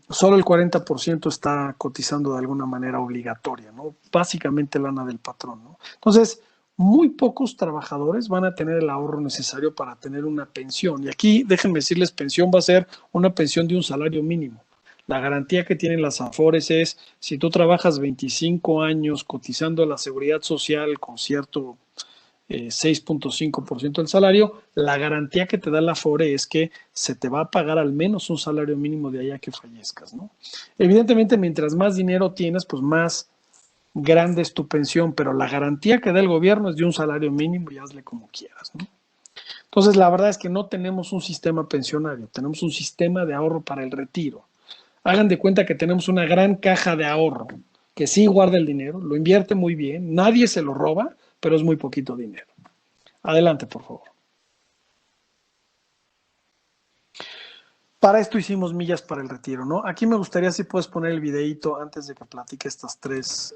Solo el 40% está cotizando de alguna manera obligatoria, ¿no? Básicamente lana del patrón, ¿no? Entonces, muy pocos trabajadores van a tener el ahorro necesario para tener una pensión. Y aquí, déjenme decirles, pensión va a ser una pensión de un salario mínimo. La garantía que tienen las AFORES es, si tú trabajas 25 años cotizando a la seguridad social con cierto 6.5% del salario, la garantía que te da la AFORE es que se te va a pagar al menos un salario mínimo de allá que fallezcas, ¿no? Evidentemente, mientras más dinero tienes, pues más grande es tu pensión, pero la garantía que da el gobierno es de un salario mínimo y hazle como quieras, ¿no? Entonces, la verdad es que no tenemos un sistema pensionario, tenemos un sistema de ahorro para el retiro. Hagan de cuenta que tenemos una gran caja de ahorro que sí guarda el dinero, lo invierte muy bien, nadie se lo roba, pero es muy poquito dinero. Adelante, por favor. Para esto hicimos Millas para el Retiro, ¿no? Aquí me gustaría si puedes poner el videíto antes de que platique estos tres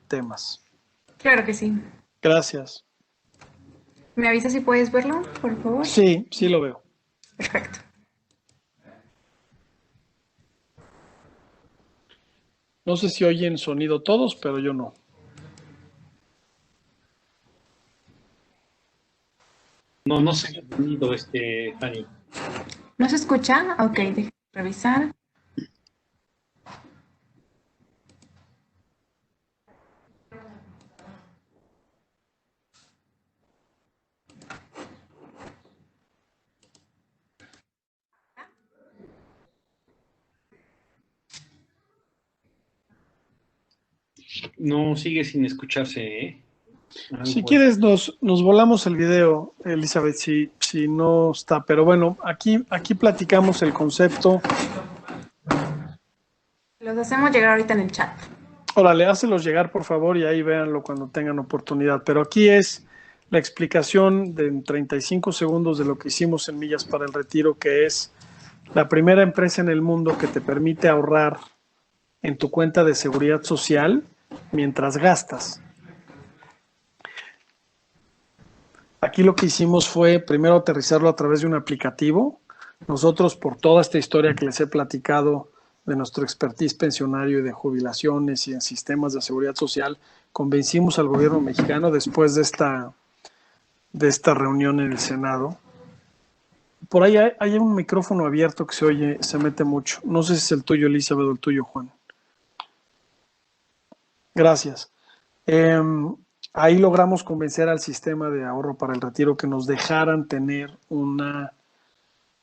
temas. Claro que sí. Gracias. ¿Me avisas si puedes verlo, por favor? Sí, sí lo veo. Perfecto. No sé si oyen sonido todos, pero yo no. No sé qué sonido, Fanny. ¿No se escucha? Ok, déjame revisar. No, sigue sin escucharse, ¿eh? Si quieres, nos volamos el video, Elizabeth, si no está. Pero bueno, aquí platicamos el concepto. Los hacemos llegar ahorita en el chat. Órale, hácelos llegar, por favor, y ahí véanlo cuando tengan oportunidad. Pero aquí es la explicación de en 35 segundos de lo que hicimos en Millas para el Retiro, que es la primera empresa en el mundo que te permite ahorrar en tu cuenta de seguridad social mientras gastas. Aquí lo que hicimos fue primero aterrizarlo a través de un aplicativo. Nosotros, por toda esta historia que les he platicado de nuestro expertise pensionario y de jubilaciones y en sistemas de seguridad social, convencimos al gobierno mexicano después de esta reunión en el Senado. Por ahí hay un micrófono abierto que se oye, se mete mucho. No sé si es el tuyo, Elizabeth, o el tuyo, Juan. Gracias. Ahí logramos convencer al sistema de ahorro para el retiro que nos dejaran tener una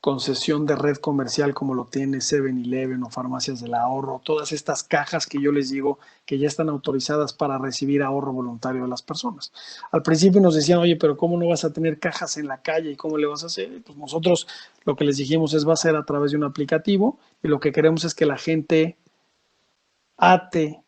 concesión de red comercial como lo tiene 7-Eleven o Farmacias del Ahorro, todas estas cajas que yo les digo que ya están autorizadas para recibir ahorro voluntario de las personas. Al principio nos decían, oye, pero ¿cómo no vas a tener cajas en la calle y cómo le vas a hacer? Pues nosotros lo que les dijimos es va a ser a través de un aplicativo y lo que queremos es que la gente ate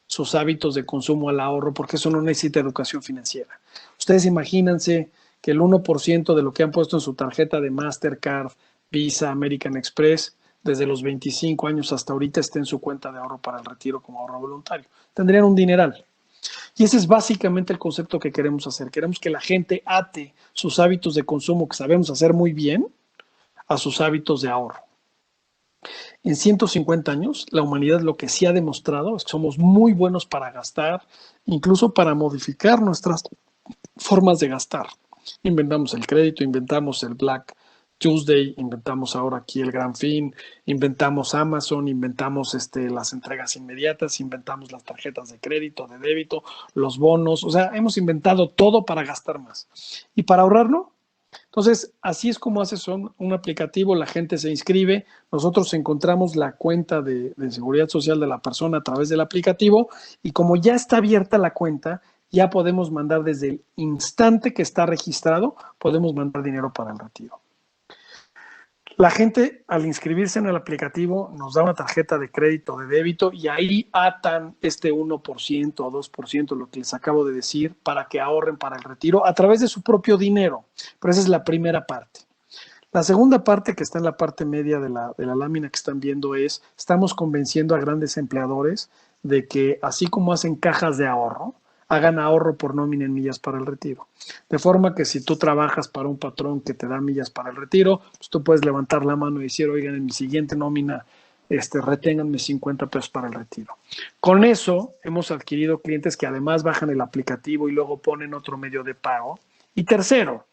sus hábitos de consumo al ahorro, porque eso no necesita educación financiera. Ustedes imagínense que el 1% de lo que han puesto en su tarjeta de Mastercard, Visa, American Express, desde los 25 años hasta ahorita esté en su cuenta de ahorro para el retiro como ahorro voluntario. Tendrían un dineral. Y ese es básicamente el concepto que queremos hacer. Queremos que la gente ate sus hábitos de consumo, que sabemos hacer muy bien, a sus hábitos de ahorro. En 150 años, la humanidad lo que sí ha demostrado es que somos muy buenos para gastar, incluso para modificar nuestras formas de gastar. Inventamos el crédito, inventamos el Black Tuesday, inventamos ahora aquí el Gran Fin, inventamos Amazon, inventamos las entregas inmediatas, inventamos las tarjetas de crédito, de débito, los bonos, o sea, hemos inventado todo para gastar más. ¿Y para ahorrarlo? Entonces, así es como haces un aplicativo, la gente se inscribe, nosotros encontramos la cuenta de seguridad social de la persona a través del aplicativo y como ya está abierta la cuenta, ya podemos mandar desde el instante que está registrado, podemos mandar dinero para el retiro. La gente al inscribirse en el aplicativo nos da una tarjeta de crédito o de débito y ahí atan este 1% o 2%, lo que les acabo de decir, para que ahorren para el retiro a través de su propio dinero. Pero esa es la primera parte. La segunda parte, que está en la parte media de la lámina que están viendo, es, estamos convenciendo a grandes empleadores de que así como hacen cajas de ahorro, hagan ahorro por nómina en millas para el retiro. De forma que si tú trabajas para un patrón que te da millas para el retiro, pues tú puedes levantar la mano y decir, oigan, en mi siguiente nómina, reténganme 50 pesos para el retiro. Con eso hemos adquirido clientes que además bajan el aplicativo y luego ponen otro medio de pago. Y tercero,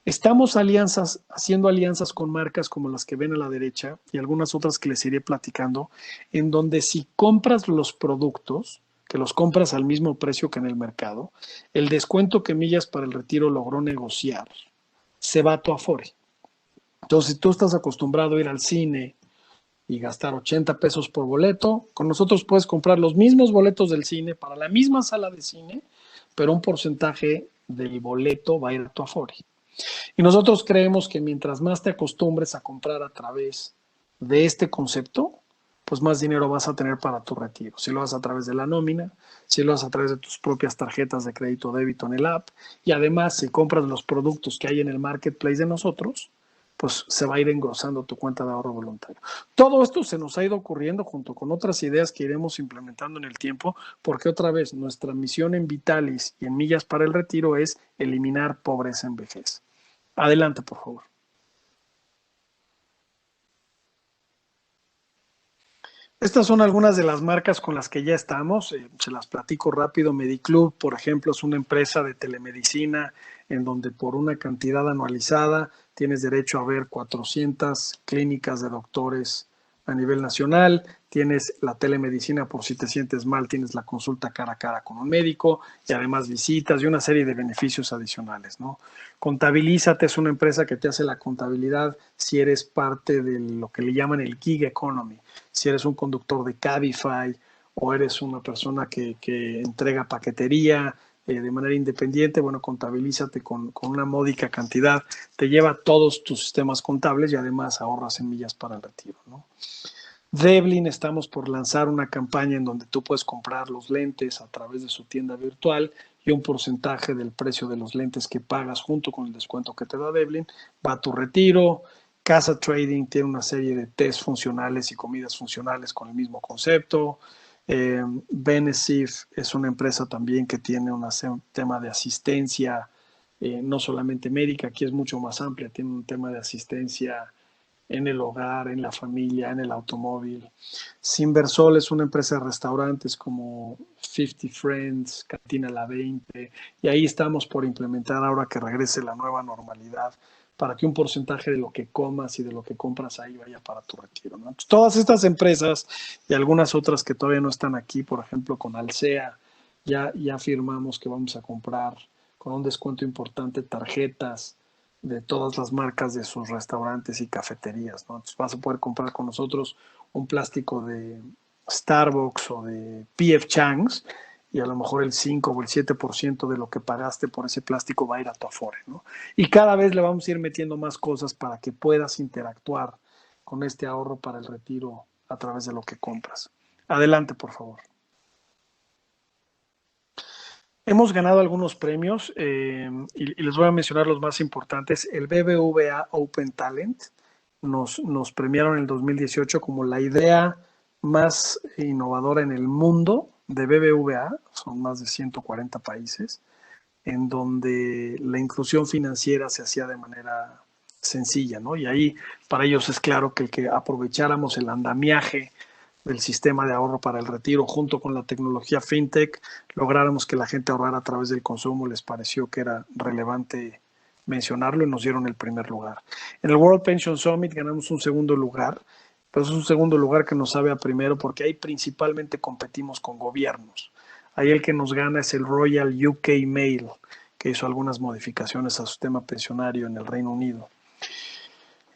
estamos haciendo alianzas con marcas como las que ven a la derecha y algunas otras que les iré platicando, en donde si compras los productos, que los compras al mismo precio que en el mercado, el descuento que Millas para el Retiro logró negociar se va a tu Afore. Entonces, si tú estás acostumbrado a ir al cine y gastar 80 pesos por boleto, con nosotros puedes comprar los mismos boletos del cine para la misma sala de cine, pero un porcentaje del boleto va a ir a tu Afore. Y nosotros creemos que mientras más te acostumbres a comprar a través de este concepto, pues más dinero vas a tener para tu retiro. Si lo haces a través de la nómina, si lo haces a través de tus propias tarjetas de crédito o débito en el app, y además si compras los productos que hay en el marketplace de nosotros, pues se va a ir engrosando tu cuenta de ahorro voluntario. Todo esto se nos ha ido ocurriendo junto con otras ideas que iremos implementando en el tiempo, porque otra vez nuestra misión en Vitalis y en Millas para el Retiro es eliminar pobreza en vejez. Adelante, por favor. Estas son algunas de las marcas con las que ya estamos. Se las platico rápido. Mediclub, por ejemplo, es una empresa de telemedicina en donde por una cantidad anualizada tienes derecho a ver 400 clínicas de doctores a nivel nacional. Tienes la telemedicina por si te sientes mal, tienes la consulta cara a cara con un médico y además visitas y una serie de beneficios adicionales, ¿no? Contabilízate es una empresa que te hace la contabilidad si eres parte de lo que le llaman el gig economy. Si eres un conductor de Cabify o eres una persona que entrega paquetería de manera independiente, bueno, contabilízate con una módica cantidad, te lleva todos tus sistemas contables y además ahorras en millas para el retiro, ¿no? Devlin, estamos por lanzar una campaña en donde tú puedes comprar los lentes a través de su tienda virtual y un porcentaje del precio de los lentes que pagas junto con el descuento que te da Devlin va a tu retiro. Casa Trading tiene una serie de test funcionales y comidas funcionales con el mismo concepto. Benecif es una empresa también que tiene un tema de asistencia, no solamente médica, aquí es mucho más amplia, tiene un tema de asistencia en el hogar, en la familia, en el automóvil. Sinversol es una empresa de restaurantes como 50 Friends, Cantina La 20, y ahí estamos por implementar ahora que regrese la nueva normalidad para que un porcentaje de lo que comas y de lo que compras ahí vaya para tu retiro, ¿no? Entonces, todas estas empresas y algunas otras que todavía no están aquí, por ejemplo con Alsea, ya firmamos que vamos a comprar con un descuento importante tarjetas de todas las marcas de sus restaurantes y cafeterías, ¿no? Entonces vas a poder comprar con nosotros un plástico de Starbucks o de P.F. Chang's y a lo mejor el 5 o el 7% de lo que pagaste por ese plástico va a ir a tu Afore, ¿no? Y cada vez le vamos a ir metiendo más cosas para que puedas interactuar con este ahorro para el retiro a través de lo que compras. Adelante, por favor. Hemos ganado algunos premios y les voy a mencionar los más importantes. El BBVA Open Talent nos premiaron en el 2018 como la idea más innovadora en el mundo de BBVA, son más de 140 países, en donde la inclusión financiera se hacía de manera sencilla, ¿no? Y ahí para ellos es claro que el que aprovecháramos el andamiaje del sistema de ahorro para el retiro junto con la tecnología fintech, lográramos que la gente ahorrara a través del consumo, les pareció que era relevante mencionarlo y nos dieron el primer lugar. En el World Pension Summit ganamos un segundo lugar, pero es un segundo lugar que nos sabe a primero porque ahí principalmente competimos con gobiernos. Ahí el que nos gana es el Royal UK Mail, que hizo algunas modificaciones a su sistema pensionario en el Reino Unido.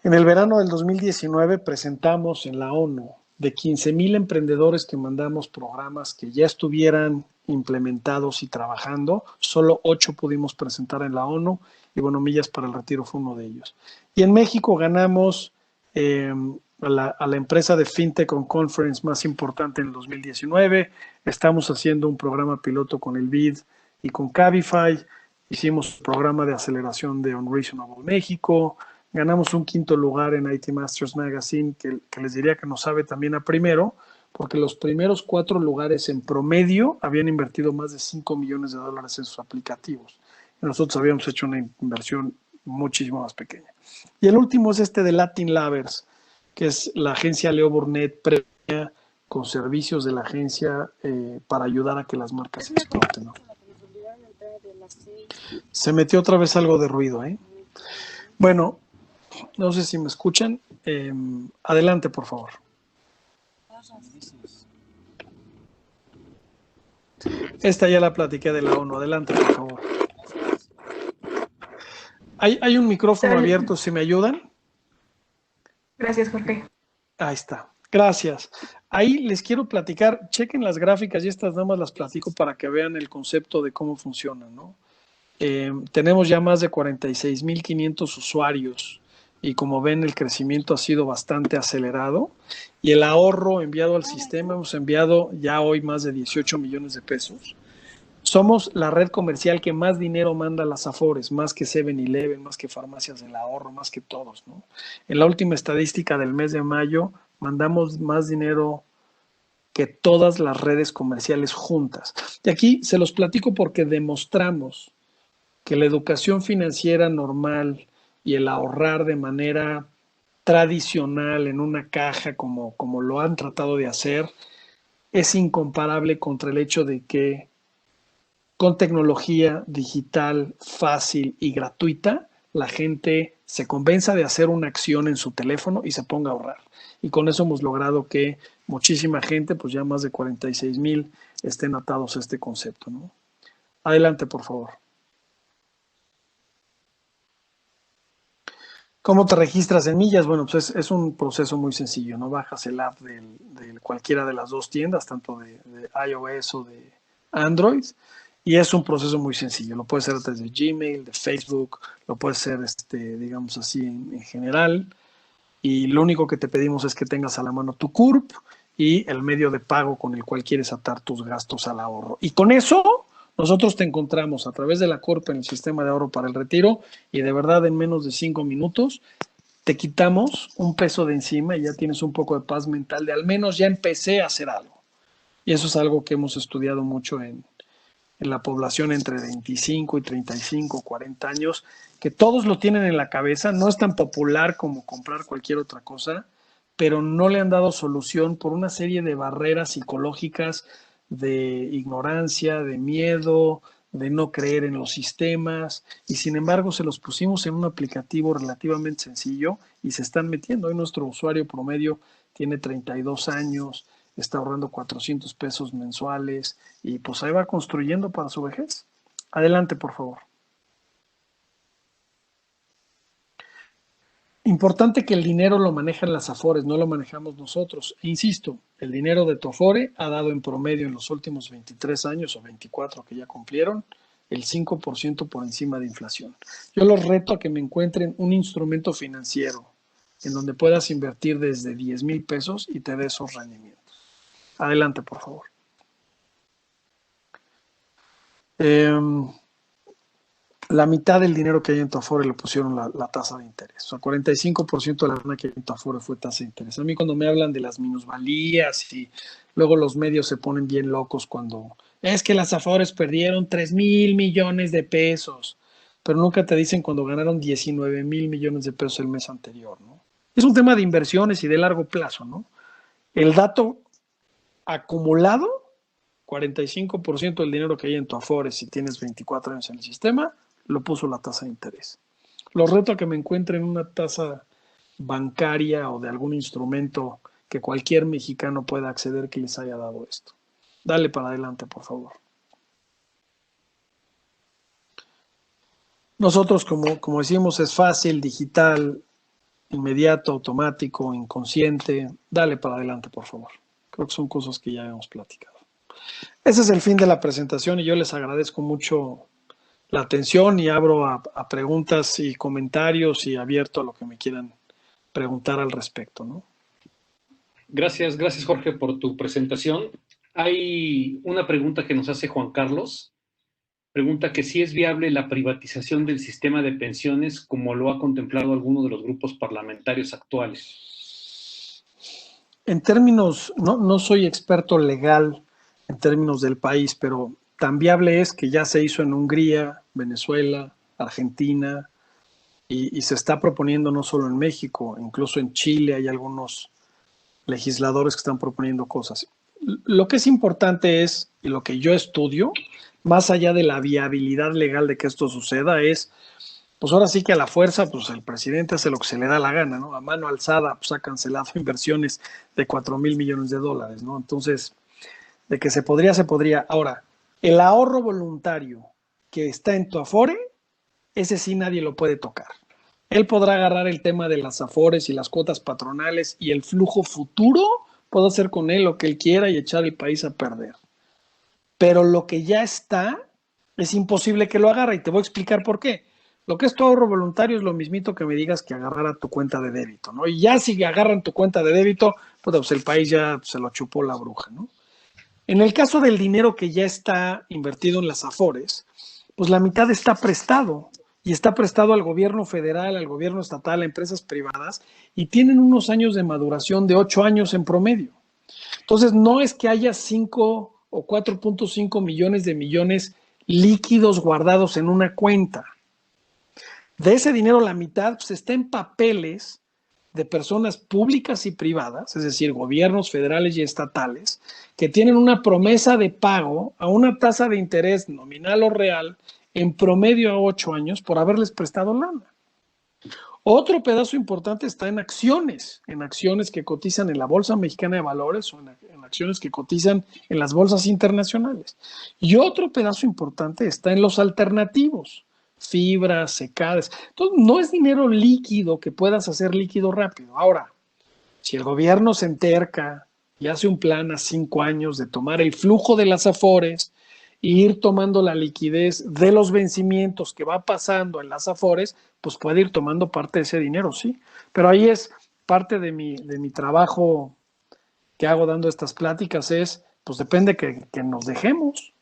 En el verano del 2019 presentamos en la ONU de 15,000 emprendedores que mandamos programas que ya estuvieran implementados y trabajando, solo 8 pudimos presentar en la ONU y bueno, Millas para el Retiro fue uno de ellos. Y en México ganamos a la empresa de FinTech on Conference más importante en el 2019. Estamos haciendo un programa piloto con el BID y con Cabify. Hicimos un programa de aceleración de Unreasonable México. Ganamos un 5º lugar en IT Masters Magazine, que les diría que nos sabe también a primero, porque los primeros 4 lugares en promedio habían invertido más de $5 millones en sus aplicativos. Y nosotros habíamos hecho una inversión muchísimo más pequeña. Y el último es este de Latin Labs, que es la agencia Leo Burnett premia con servicios de la agencia para ayudar a que las marcas exploten, ¿no? Se metió otra vez algo de ruido, ¿eh? Bueno, no sé si me escuchan. Adelante, por favor. Esta ya la platiqué de la ONU. Adelante, por favor. Hay un micrófono abierto, si me ayudan. Gracias, Jorge. Ahí está. Gracias. Ahí les quiero platicar, chequen las gráficas y estas nada más las platico para que vean el concepto de cómo funcionan, ¿no? Tenemos ya más de 46,500 usuarios y como ven el crecimiento ha sido bastante acelerado y el ahorro enviado al sistema, hemos enviado ya hoy más de 18 millones de pesos. Somos la red comercial que más dinero manda a las Afores, más que 7-Eleven, más que Farmacias del Ahorro, más que todos, ¿no? En la última estadística del mes de mayo, mandamos más dinero que todas las redes comerciales juntas. Y aquí se los platico porque demostramos que la educación financiera normal y el ahorrar de manera tradicional en una caja, como lo han tratado de hacer, es incomparable contra el hecho de que con tecnología digital fácil y gratuita, la gente se convenza de hacer una acción en su teléfono y se ponga a ahorrar. Y con eso hemos logrado que muchísima gente, pues ya más de 46,000, estén atados a este concepto, ¿no? Adelante, por favor. ¿Cómo te registras en Millas? Bueno, pues es un proceso muy sencillo, ¿no? Bajas el app de cualquiera de las 2 tiendas, tanto de iOS o de Android, y es un proceso muy sencillo. Lo puedes hacer desde Gmail, de Facebook, lo puedes hacer, digamos así, en general, y lo único que te pedimos es que tengas a la mano tu CURP y el medio de pago con el cual quieres atar tus gastos al ahorro. Y con eso nosotros te encontramos a través de la CURP en el sistema de ahorro para el retiro y de verdad en menos de 5 minutos te quitamos un peso de encima y ya tienes un poco de paz mental de al menos ya empecé a hacer algo. Y eso es algo que hemos estudiado mucho en la población entre 25 y 35, 40 años, que todos lo tienen en la cabeza, no es tan popular como comprar cualquier otra cosa, pero no le han dado solución por una serie de barreras psicológicas de ignorancia, de miedo, de no creer en los sistemas, y sin embargo se los pusimos en un aplicativo relativamente sencillo y se están metiendo. Hoy nuestro usuario promedio tiene 32 años, está ahorrando 400 pesos mensuales y pues ahí va construyendo para su vejez. Adelante, por favor. Importante que el dinero lo manejan las Afores, no lo manejamos nosotros. E insisto, el dinero de tu Afore ha dado en promedio en los últimos 23 años o 24 que ya cumplieron, el 5% por encima de inflación. Yo los reto a que me encuentren un instrumento financiero en donde puedas invertir desde 10,000 pesos y te dé esos rendimientos. Adelante, por favor. La mitad del dinero que hay en tu Afore le pusieron la tasa de interés. O sea, 45% de la lana que hay en tu Afore fue tasa de interés. A mí cuando me hablan de las minusvalías y luego los medios se ponen bien locos cuando es que las Afores perdieron 3,000 millones de pesos, pero nunca te dicen cuando ganaron 19,000 millones de pesos el mes anterior, ¿no? Es un tema de inversiones y de largo plazo, ¿no? El dato acumulado, 45% del dinero que hay en tu Afore, si tienes 24 años en el sistema, lo puso la tasa de interés. Los reto a que me encuentren una tasa bancaria o de algún instrumento que cualquier mexicano pueda acceder que les haya dado esto. Dale para adelante, por favor. Nosotros, como decimos, es fácil, digital, inmediato, automático, inconsciente, dale para adelante, por favor. Creo que son cosas que ya hemos platicado. Ese es el fin de la presentación y yo les agradezco mucho la atención y abro a preguntas y comentarios y abierto a lo que me quieran preguntar al respecto, ¿no? Gracias Jorge por tu presentación. Hay una pregunta que nos hace Juan Carlos. Pregunta que si es viable la privatización del sistema de pensiones como lo ha contemplado alguno de los grupos parlamentarios actuales. En términos, no soy experto legal en términos del país, pero tan viable es que ya se hizo en Hungría, Venezuela, Argentina, y se está proponiendo no solo en México, incluso en Chile hay algunos legisladores que están proponiendo cosas. Lo que es importante es, y lo que yo estudio, más allá de la viabilidad legal de que esto suceda, es, pues ahora sí que a la fuerza, pues el presidente hace lo que se le da la gana, ¿no? A mano alzada, pues ha cancelado inversiones de 4,000 millones de dólares, ¿no? Entonces, de que se podría, se podría. Ahora, el ahorro voluntario que está en tu Afore, ese sí nadie lo puede tocar. Él podrá agarrar el tema de las Afores y las cuotas patronales y el flujo futuro, puede hacer con él lo que él quiera y echar el país a perder. Pero lo que ya está, es imposible que lo agarre y te voy a explicar por qué. Lo que es tu ahorro voluntario es lo mismito que me digas que agarrara tu cuenta de débito, ¿no? Y ya si agarran tu cuenta de débito, pues el país ya se lo chupó la bruja, ¿no? En el caso del dinero que ya está invertido en las Afores, pues la mitad está prestado y está prestado al gobierno federal, al gobierno estatal, a empresas privadas y tienen unos años de maduración de 8 años en promedio. Entonces, no es que haya 5 o 4.5 millones de millones líquidos guardados en una cuenta. De ese dinero, la mitad pues, está en papeles de personas públicas y privadas, es decir, gobiernos federales y estatales, que tienen una promesa de pago a una tasa de interés nominal o real en promedio a 8 años por haberles prestado lana. Otro pedazo importante está en acciones que cotizan en la Bolsa Mexicana de Valores o en acciones que cotizan en las bolsas internacionales. Y otro pedazo importante está en los alternativos, fibras, secades. Entonces, no es dinero líquido que puedas hacer líquido rápido. Ahora, si el gobierno se enterca y hace un plan a 5 años de tomar el flujo de las Afores e ir tomando la liquidez de los vencimientos que va pasando en las Afores, pues puede ir tomando parte de ese dinero, sí. Pero ahí es parte de mi trabajo que hago dando estas pláticas es, pues depende que nos dejemos.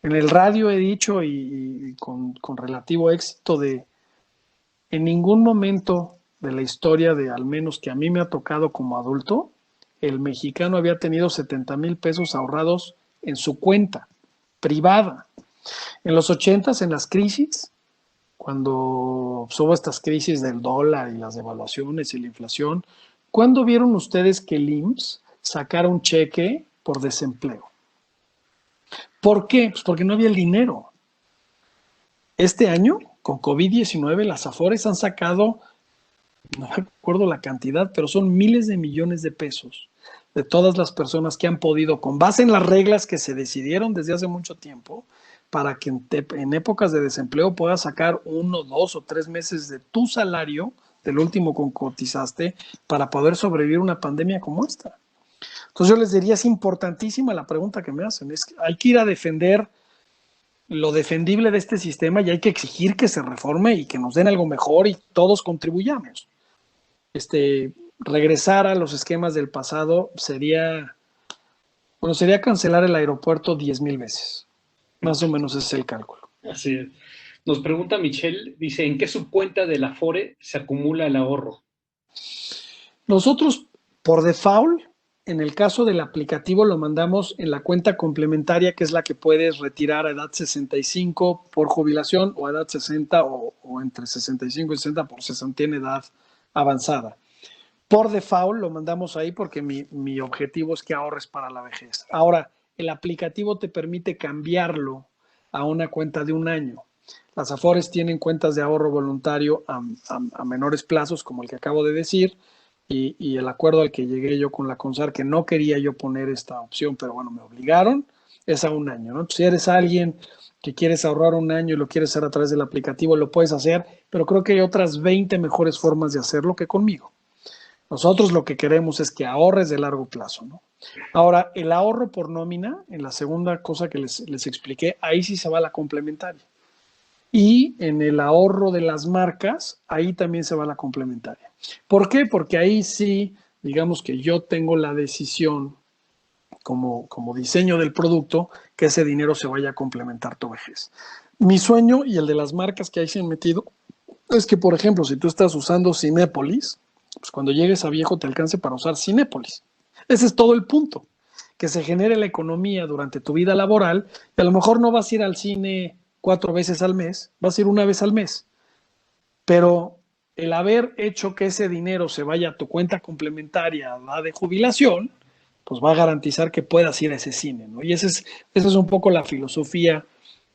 En el radio he dicho y con relativo éxito de en ningún momento de la historia de al menos que a mí me ha tocado como adulto, el mexicano había tenido 70,000 pesos ahorrados en su cuenta privada. En los 80s, en las crisis, cuando hubo estas crisis del dólar y las devaluaciones y la inflación, ¿cuándo vieron ustedes que el IMSS sacara un cheque por desempleo? ¿Por qué? Pues porque no había el dinero. Este año, con COVID-19, las Afores han sacado, no me acuerdo la cantidad, pero son miles de millones de pesos de todas las personas que han podido, con base en las reglas que se decidieron desde hace mucho tiempo, para que en épocas de desempleo puedas sacar 1, 2 o 3 meses de tu salario, del último con cotizaste, para poder sobrevivir una pandemia como esta. Entonces yo les diría, es importantísima la pregunta que me hacen, es que hay que ir a defender lo defendible de este sistema y hay que exigir que se reforme y que nos den algo mejor y todos contribuyamos. Regresar a los esquemas del pasado sería cancelar el aeropuerto 10,000 veces. Más o menos ese es el cálculo. Así es. Nos pregunta Michelle, dice, ¿en qué subcuenta del Afore se acumula el ahorro? Nosotros, por default, en el caso del aplicativo lo mandamos en la cuenta complementaria, que es la que puedes retirar a edad 65 por jubilación o a edad 60 o entre 65 y 60 por cesantía en edad avanzada. Por default lo mandamos ahí porque mi objetivo es que ahorres para la vejez. Ahora, el aplicativo te permite cambiarlo a una cuenta de 1 año. Las Afores tienen cuentas de ahorro voluntario a menores plazos, como el que acabo de decir, y el acuerdo al que llegué yo con la CONSAR, que no quería yo poner esta opción, pero bueno, me obligaron, es a un año, ¿no? Si eres alguien que quieres ahorrar un año y lo quieres hacer a través del aplicativo, lo puedes hacer, pero creo que hay otras 20 mejores formas de hacerlo que conmigo. Nosotros lo que queremos es que ahorres de largo plazo, ¿no? Ahora, el ahorro por nómina, en la segunda cosa que les expliqué, ahí sí se va la complementaria. Y en el ahorro de las marcas, ahí también se va la complementaria. ¿Por qué? Porque ahí sí, digamos que yo tengo la decisión como diseño del producto, que ese dinero se vaya a complementar tu vejez. Mi sueño y el de las marcas que ahí se han metido es que, por ejemplo, si tú estás usando Cinépolis, pues cuando llegues a viejo te alcance para usar Cinépolis. Ese es todo el punto, que se genere la economía durante tu vida laboral y a lo mejor no vas a ir al cine 4 veces al mes, vas a ir una vez al mes, pero el haber hecho que ese dinero se vaya a tu cuenta complementaria, la de jubilación, pues va a garantizar que puedas ir a ese cine, ¿no? Y esa es un poco la filosofía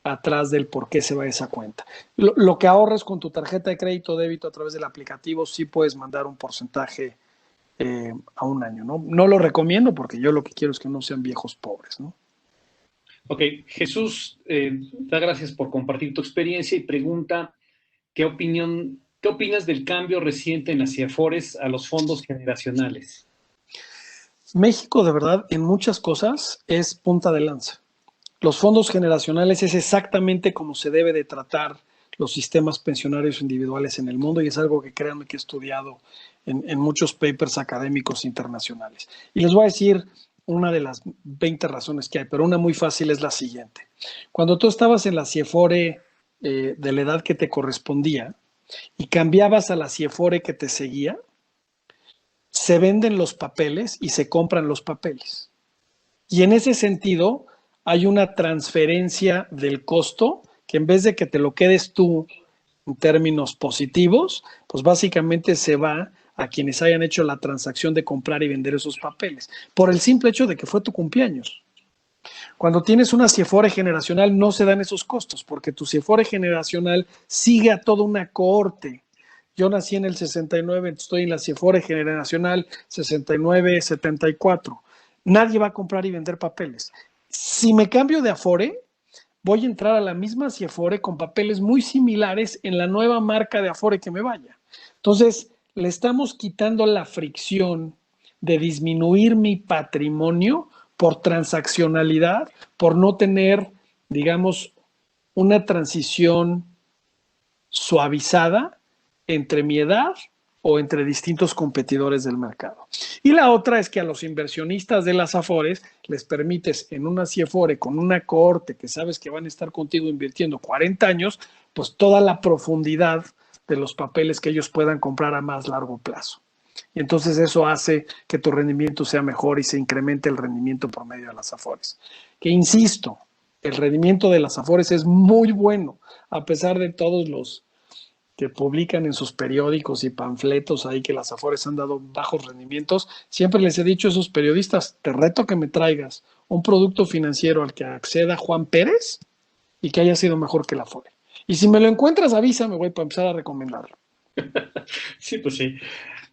atrás del por qué se va a esa cuenta. Lo que ahorres con tu tarjeta de crédito o débito a través del aplicativo, sí puedes mandar un porcentaje a un año, ¿no? No lo recomiendo porque yo lo que quiero es que no sean viejos pobres, ¿no? Ok, Jesús, da gracias por compartir tu experiencia y pregunta, ¿qué opinas del cambio reciente en las CIEFORES a los fondos generacionales? México, de verdad, en muchas cosas es punta de lanza. Los fondos generacionales es exactamente como se debe de tratar los sistemas pensionarios individuales en el mundo y es algo que créanme que he estudiado en muchos papers académicos internacionales. Y les voy a decir una de las 20 razones que hay, pero una muy fácil es la siguiente. Cuando tú estabas en la CIEFORE de la edad que te correspondía y cambiabas a la CIEFORE que te seguía, se venden los papeles y se compran los papeles. Y en ese sentido, hay una transferencia del costo que en vez de que te lo quedes tú en términos positivos, pues básicamente se va a quienes hayan hecho la transacción de comprar y vender esos papeles, por el simple hecho de que fue tu cumpleaños. Cuando tienes una CIEFORE generacional no se dan esos costos, porque tu CIEFORE generacional sigue a toda una cohorte. Yo nací en el 69, estoy en la CIEFORE generacional 69-74. Nadie va a comprar y vender papeles. Si me cambio de Afore, voy a entrar a la misma CIEFORE con papeles muy similares en la nueva marca de Afore que me vaya. Entonces, le estamos quitando la fricción de disminuir mi patrimonio por transaccionalidad, por no tener, digamos, una transición suavizada entre mi edad o entre distintos competidores del mercado. Y la otra es que a los inversionistas de las Afores les permites en una CIEFORE con una cohorte que sabes que van a estar contigo invirtiendo 40 años, pues toda la profundidad de los papeles que ellos puedan comprar a más largo plazo. Y entonces eso hace que tu rendimiento sea mejor y se incremente el rendimiento promedio de las Afores. Que insisto, el rendimiento de las Afores es muy bueno, a pesar de todos los que publican en sus periódicos y panfletos ahí que las Afores han dado bajos rendimientos. Siempre les he dicho a esos periodistas, te reto que me traigas un producto financiero al que acceda Juan Pérez y que haya sido mejor que la Afore. Y si me lo encuentras, avísame, güey, para empezar a recomendarlo. Sí, pues sí.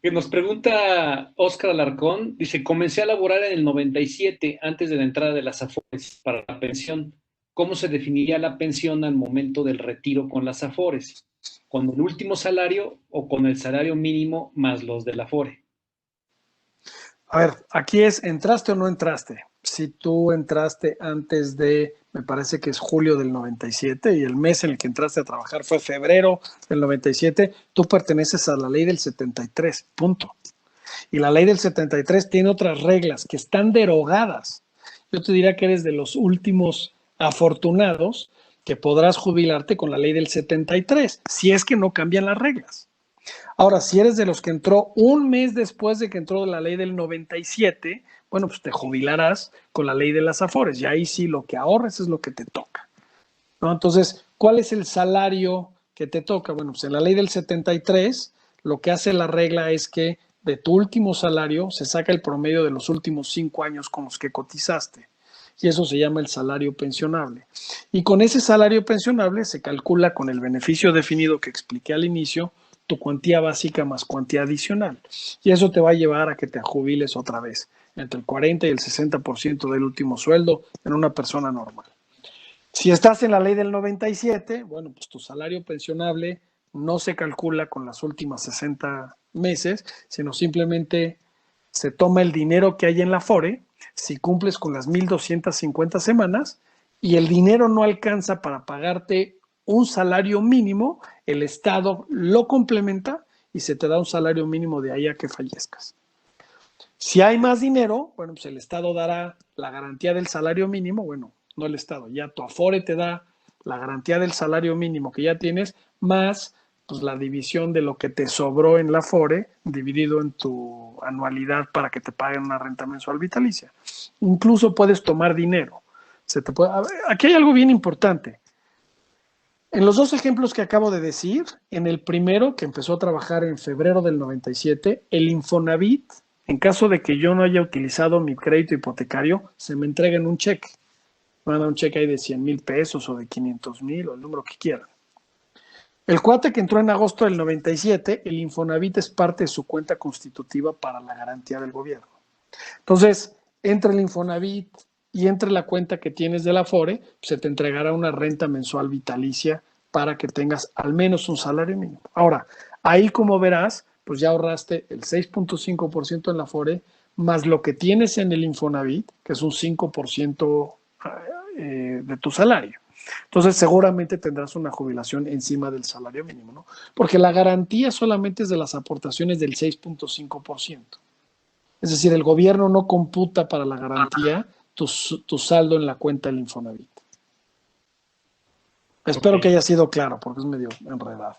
Que nos pregunta Óscar Alarcón, dice, comencé a laborar en el 97 antes de la entrada de las Afores para la pensión. ¿Cómo se definiría la pensión al momento del retiro con las Afores? ¿Con el último salario o con el salario mínimo más los de la Afore? A ver, aquí es, ¿entraste o no entraste? Si tú entraste antes de, me parece que es julio del 97 y el mes en el que entraste a trabajar fue febrero del 97, tú perteneces a la ley del 73, punto. Y la ley del 73 tiene otras reglas que están derogadas. Yo te diría que eres de los últimos afortunados que podrás jubilarte con la ley del 73, si es que no cambian las reglas. Ahora, si eres de los que entró un mes después de que entró la ley del 97, bueno, pues te jubilarás con la ley de las Afores. Y ahí sí lo que ahorres es lo que te toca, ¿no? Entonces, ¿cuál es el salario que te toca? Bueno, pues en la ley del 73, lo que hace la regla es que de tu último salario se saca el promedio de los últimos 5 años con los que cotizaste. Y eso se llama el salario pensionable. Y con ese salario pensionable se calcula con el beneficio definido que expliqué al inicio, tu cuantía básica más cuantía adicional. Y eso te va a llevar a que te jubiles otra vez, entre el 40 y el 60% del último sueldo en una persona normal. Si estás en la ley del 97, bueno, pues tu salario pensionable no se calcula con las últimas 60 meses, sino simplemente se toma el dinero que hay en la Afore, si cumples con las 1,250 semanas, y el dinero no alcanza para pagarte un salario mínimo, el Estado lo complementa y se te da un salario mínimo de ahí a que fallezcas. Si hay más dinero, bueno, pues el Estado dará la garantía del salario mínimo, bueno, no el Estado, ya tu Afore te da la garantía del salario mínimo que ya tienes, más pues la división de lo que te sobró en la Afore, dividido en tu anualidad para que te paguen una renta mensual vitalicia. Incluso puedes tomar dinero. Aquí hay algo bien importante. En los dos ejemplos que acabo de decir, en el primero, que empezó a trabajar en febrero del 97, el Infonavit, en caso de que yo no haya utilizado mi crédito hipotecario, se me entrega en un cheque. Me van a dar un cheque ahí de 100,000 pesos o de 500,000 o el número que quieran. El cuate que entró en agosto del 97, el Infonavit es parte de su cuenta constitutiva para la garantía del gobierno. Entonces, entre el Infonavit y entre la cuenta que tienes de la Afore, se te entregará una renta mensual vitalicia para que tengas al menos un salario mínimo. Ahora, ahí como verás, pues ya ahorraste el 6.5% en la Afore, más lo que tienes en el Infonavit, que es un 5% de tu salario. Entonces, seguramente tendrás una jubilación encima del salario mínimo, ¿no? Porque la garantía solamente es de las aportaciones del 6.5%. Es decir, el gobierno no computa para la garantía tu saldo en la cuenta del Infonavit. Espero que haya sido claro, porque es medio enredado.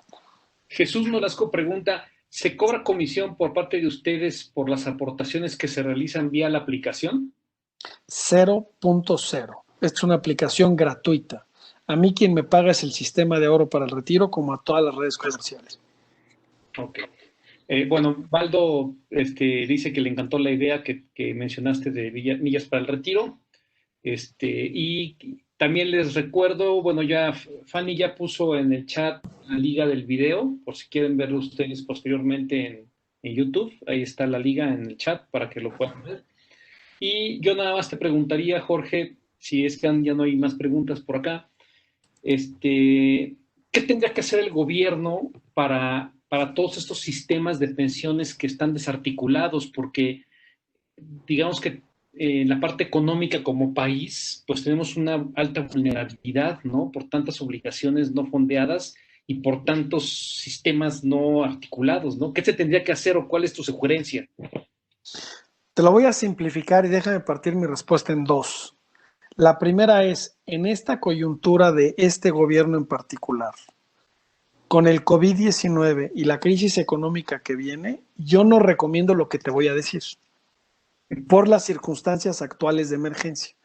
Jesús Nolasco pregunta, ¿se cobra comisión por parte de ustedes por las aportaciones que se realizan vía la aplicación? 0.0. Esta es una aplicación gratuita. A mí quien me paga es el sistema de ahorro para el retiro, como a todas las redes comerciales. Ok. Bueno, Baldo dice que le encantó la idea que mencionaste de millas para el retiro. Y también les recuerdo, bueno, ya Fanny ya puso en el chat la liga del video, por si quieren verlo ustedes posteriormente en YouTube. Ahí está la liga en el chat para que lo puedan ver. Y yo nada más te preguntaría, Jorge, si es que ya no hay más preguntas por acá, ¿qué tendría que hacer el gobierno para todos estos sistemas de pensiones que están desarticulados? Porque digamos que en la parte económica como país, pues tenemos una alta vulnerabilidad, ¿no? Por tantas obligaciones no fondeadas y por tantos sistemas no articulados, ¿no? ¿Qué se tendría que hacer o cuál es tu sugerencia? Te lo voy a simplificar y déjame partir mi respuesta en dos. La primera es, en esta coyuntura de este gobierno en particular, con el COVID-19 y la crisis económica que viene, yo no recomiendo lo que te voy a decir por las circunstancias actuales de emergencia.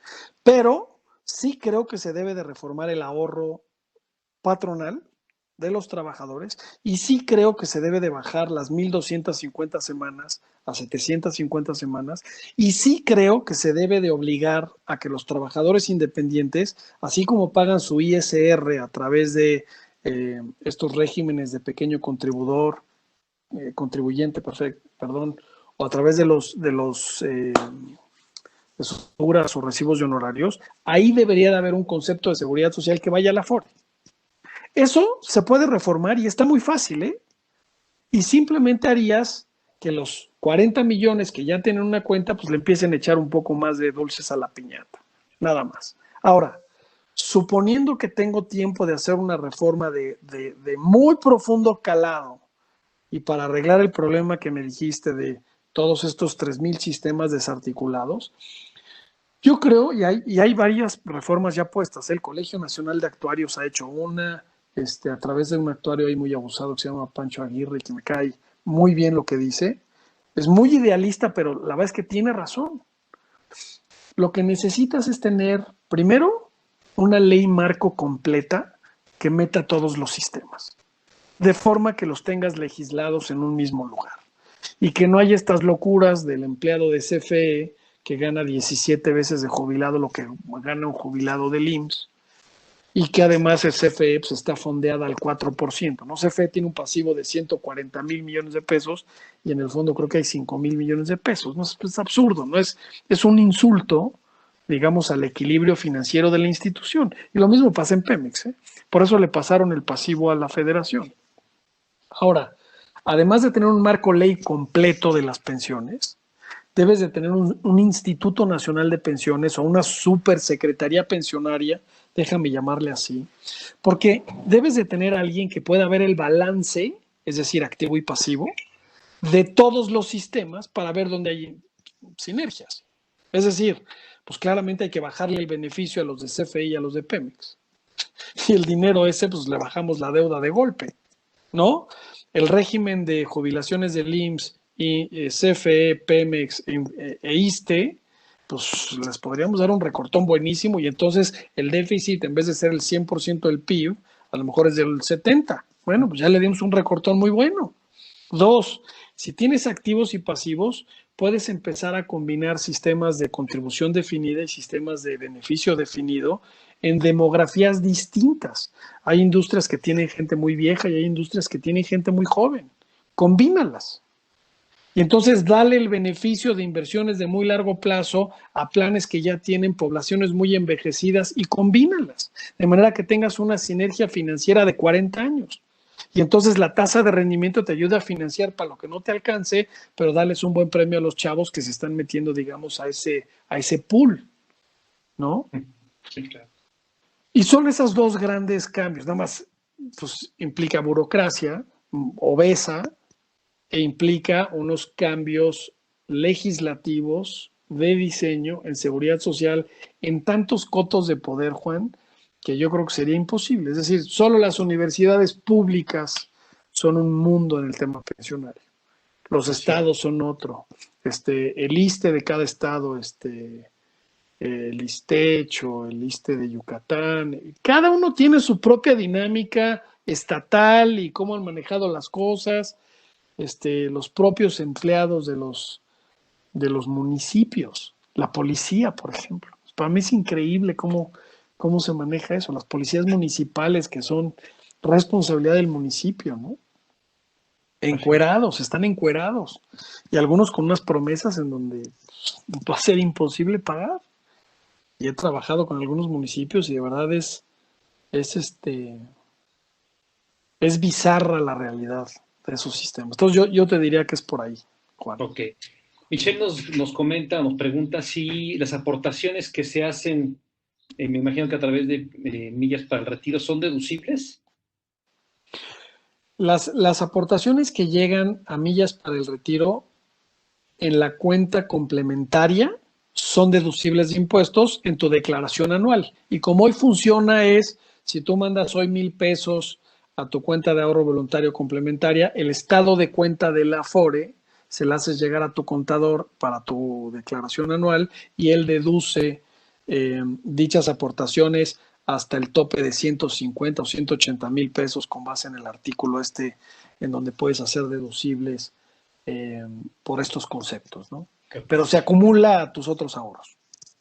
Pero sí creo que se debe de reformar el ahorro patronal de los trabajadores y sí creo que se debe de bajar las 1,250 semanas a 750 semanas y sí creo que se debe de obligar a que los trabajadores independientes, así como pagan su ISR a través de estos regímenes de pequeño contribuyente, perdón, o a través de sus seguras o recibos de honorarios, ahí debería de haber un concepto de seguridad social que vaya a la Afore. Eso se puede reformar y está muy fácil, ¿eh? Y simplemente harías que los 40 millones que ya tienen una cuenta, pues le empiecen a echar un poco más de dulces a la piñata, nada más. Ahora, suponiendo que tengo tiempo de hacer una reforma de muy profundo calado y para arreglar el problema que me dijiste de todos estos 3,000 sistemas desarticulados, yo creo, y hay varias reformas ya puestas. El Colegio Nacional de Actuarios ha hecho una, a través de un actuario ahí muy abusado que se llama Pancho Aguirre, que me cae muy bien lo que dice. Es muy idealista, pero la verdad es que tiene razón. Lo que necesitas es tener, primero, una ley marco completa que meta todos los sistemas, de forma que los tengas legislados en un mismo lugar. Y que no haya estas locuras del empleado de CFE que gana 17 veces de jubilado lo que gana un jubilado del IMSS, y que además el CFE pues, está fondeada al 4%, ¿no? CFE tiene un pasivo de 140,000 millones de pesos y en el fondo creo que hay 5,000 millones de pesos, ¿no? Es absurdo, ¿no? Es un insulto, digamos, al equilibrio financiero de la institución. Y lo mismo pasa en Pemex, ¿eh? Por eso le pasaron el pasivo a la federación. Ahora, además de tener un marco ley completo de las pensiones, debes de tener un Instituto Nacional de Pensiones o una supersecretaría pensionaria, déjame llamarle así, porque debes de tener a alguien que pueda ver el balance, es decir, activo y pasivo, de todos los sistemas para ver dónde hay sinergias. Es decir, pues claramente hay que bajarle el beneficio a los de CFE y a los de Pemex. Y el dinero ese, pues le bajamos la deuda de golpe, ¿no? El régimen de jubilaciones del IMSS y CFE, Pemex e ISSSTE, pues les podríamos dar un recortón buenísimo y entonces el déficit, en vez de ser el 100% del PIB, a lo mejor es del 70%. Bueno, pues ya le dimos un recortón muy bueno. Dos, si tienes activos y pasivos, puedes empezar a combinar sistemas de contribución definida y sistemas de beneficio definido en demografías distintas. Hay industrias que tienen gente muy vieja y hay industrias que tienen gente muy joven. Combínalas. Y entonces dale el beneficio de inversiones de muy largo plazo a planes que ya tienen poblaciones muy envejecidas y combínalas, de manera que tengas una sinergia financiera de 40 años. Y entonces la tasa de rendimiento te ayuda a financiar para lo que no te alcance, pero darles un buen premio a los chavos que se están metiendo, digamos, a ese pool, ¿no? Sí, claro. Y son esos dos grandes cambios, nada más pues, implica burocracia obesa e implica unos cambios legislativos de diseño en seguridad social en tantos cotos de poder, Juan, que yo creo que sería imposible. Es decir, solo las universidades públicas son un mundo en el tema pensionario. Los estados son otro. El ISSSTE de cada estado, el ISTECH o el ISSSTE de Yucatán, cada uno tiene su propia dinámica estatal y cómo han manejado las cosas, los propios empleados de los municipios, la policía, por ejemplo. Para mí es increíble cómo se maneja eso, las policías municipales que son responsabilidad del municipio, ¿no? Encuerados, están encuerados, y algunos con unas promesas en donde va a ser imposible pagar. Y he trabajado con algunos municipios y de verdad es bizarra la realidad de esos sistemas. Entonces yo te diría que es por ahí, Juan. Ok. Michelle nos comenta, nos pregunta si las aportaciones que se hacen, me imagino que a través de millas para el retiro, ¿son deducibles? Las aportaciones que llegan a millas para el retiro en la cuenta complementaria son deducibles de impuestos en tu declaración anual. Y como hoy funciona es, si tú mandas hoy 1,000 pesos a tu cuenta de ahorro voluntario complementaria, el estado de cuenta de la Afore se la haces llegar a tu contador para tu declaración anual y él deduce dichas aportaciones hasta el tope de 150 o 180 mil pesos con base en el artículo en donde puedes hacer deducibles por estos conceptos, ¿no? Okay. Pero se acumula a tus otros ahorros.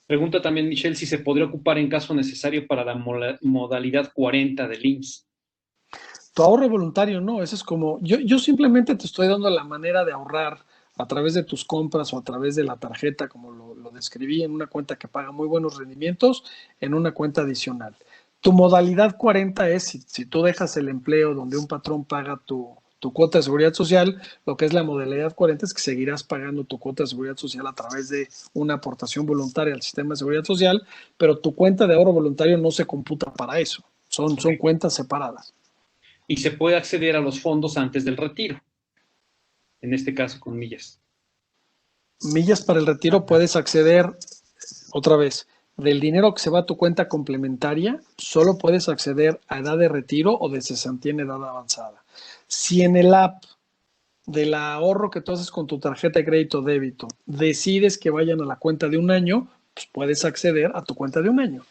Pregunta también Michelle si se podría ocupar en caso necesario para la modalidad 40 del IMSS. Tu ahorro voluntario no, eso es como, yo simplemente te estoy dando la manera de ahorrar a través de tus compras o a través de la tarjeta, como lo describí, en una cuenta que paga muy buenos rendimientos, en una cuenta adicional. Tu modalidad 40 es si tú dejas el empleo donde un patrón paga tu cuota de seguridad social, lo que es la modalidad 40 es que seguirás pagando tu cuota de seguridad social a través de una aportación voluntaria al sistema de seguridad social, pero tu cuenta de ahorro voluntario no se computa para eso, son cuentas separadas. Y se puede acceder a los fondos antes del retiro, en este caso con millas. Millas para el retiro puedes acceder, otra vez, del dinero que se va a tu cuenta complementaria, solo puedes acceder a edad de retiro o de cesantía en edad avanzada. Si en el app del ahorro que tú haces con tu tarjeta de crédito o débito decides que vayan a la cuenta de un año, pues puedes acceder a tu cuenta de un año.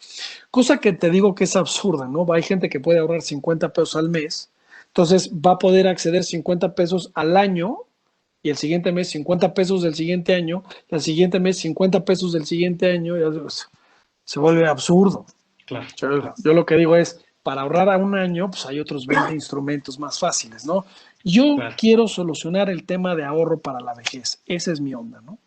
Cosa que te digo que es absurda, ¿no? Hay gente que puede ahorrar 50 pesos al mes, entonces va a poder acceder 50 pesos al año y el siguiente mes 50 pesos del siguiente año, el siguiente mes 50 pesos del siguiente año, y se vuelve absurdo. Claro, Yo lo que digo es, para ahorrar a un año, pues hay otros 20 instrumentos más fáciles, ¿no? Yo claro. quiero solucionar el tema de ahorro para la vejez. Esa es mi onda, ¿no?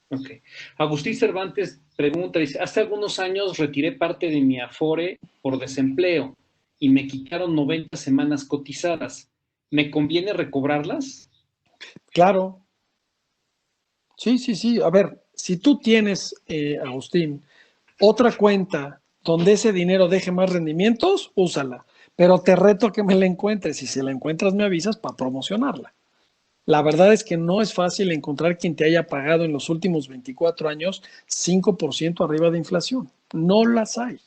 Ok. Agustín Cervantes pregunta, dice, hace algunos años retiré parte de mi Afore por desempleo y me quitaron 90 semanas cotizadas. ¿Me conviene recobrarlas? Claro, sí, sí, sí. A ver, si tú tienes, Agustín, otra cuenta donde ese dinero deje más rendimientos, úsala. Pero te reto a que me la encuentres y si la encuentras me avisas para promocionarla. La verdad es que no es fácil encontrar quien te haya pagado en los últimos 24 años 5% arriba de inflación. No las hay,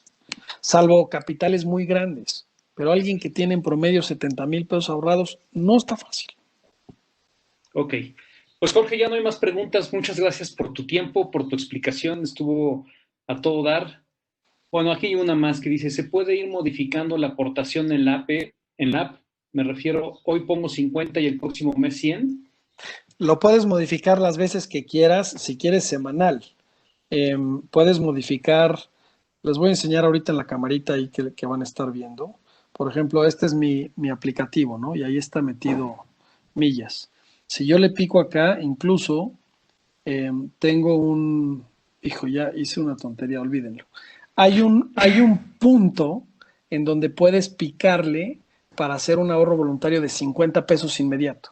salvo capitales muy grandes. Pero alguien que tiene en promedio 70,000 pesos ahorrados no está fácil. Ok. Pues Jorge, ya no hay más preguntas. Muchas gracias por tu tiempo, por tu explicación. Estuvo a todo dar. Bueno, aquí hay una más que dice, ¿se puede ir modificando la aportación en la app? Me refiero, hoy pongo 50 y el próximo mes 100. Lo puedes modificar las veces que quieras, si quieres semanal. Puedes modificar, les voy a enseñar ahorita en la camarita ahí que van a estar viendo. Por ejemplo, este es mi aplicativo, ¿no? Y ahí está metido millas. Si yo le pico acá, incluso tengo un, hijo, ya hice una tontería, olvídenlo. Hay un punto en donde puedes picarle para hacer un ahorro voluntario de 50 pesos inmediato.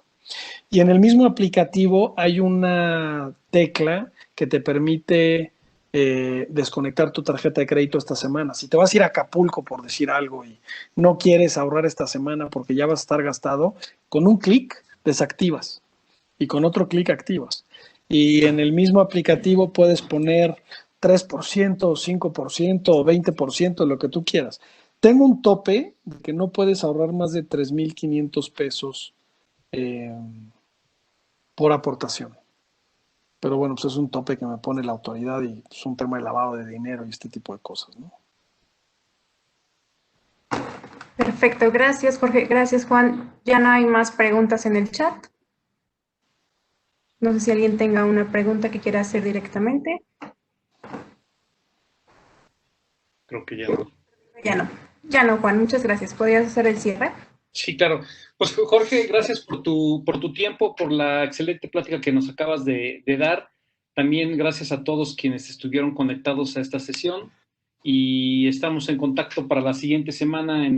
Y en el mismo aplicativo hay una tecla que te permite desconectar tu tarjeta de crédito esta semana. Si te vas a ir a Acapulco, por decir algo, y no quieres ahorrar esta semana porque ya vas a estar gastado, con un clic desactivas y con otro clic activas. Y en el mismo aplicativo puedes poner 3%, 5% o 20%, lo que tú quieras. Tengo un tope de que no puedes ahorrar más de 3,500 pesos eh, por aportación. Pero bueno, pues es un tope que me pone la autoridad y es un tema de lavado de dinero y este tipo de cosas, ¿no? Perfecto, gracias Jorge, gracias Juan. Ya no hay más preguntas en el chat. No sé si alguien tenga una pregunta que quiera hacer directamente. Creo que ya no. Ya no Juan, muchas gracias. ¿Podrías hacer el cierre? Sí, claro. Pues Jorge, gracias por tu tiempo, por la excelente plática que nos acabas de dar. También gracias a todos quienes estuvieron conectados a esta sesión y estamos en contacto para la siguiente semana en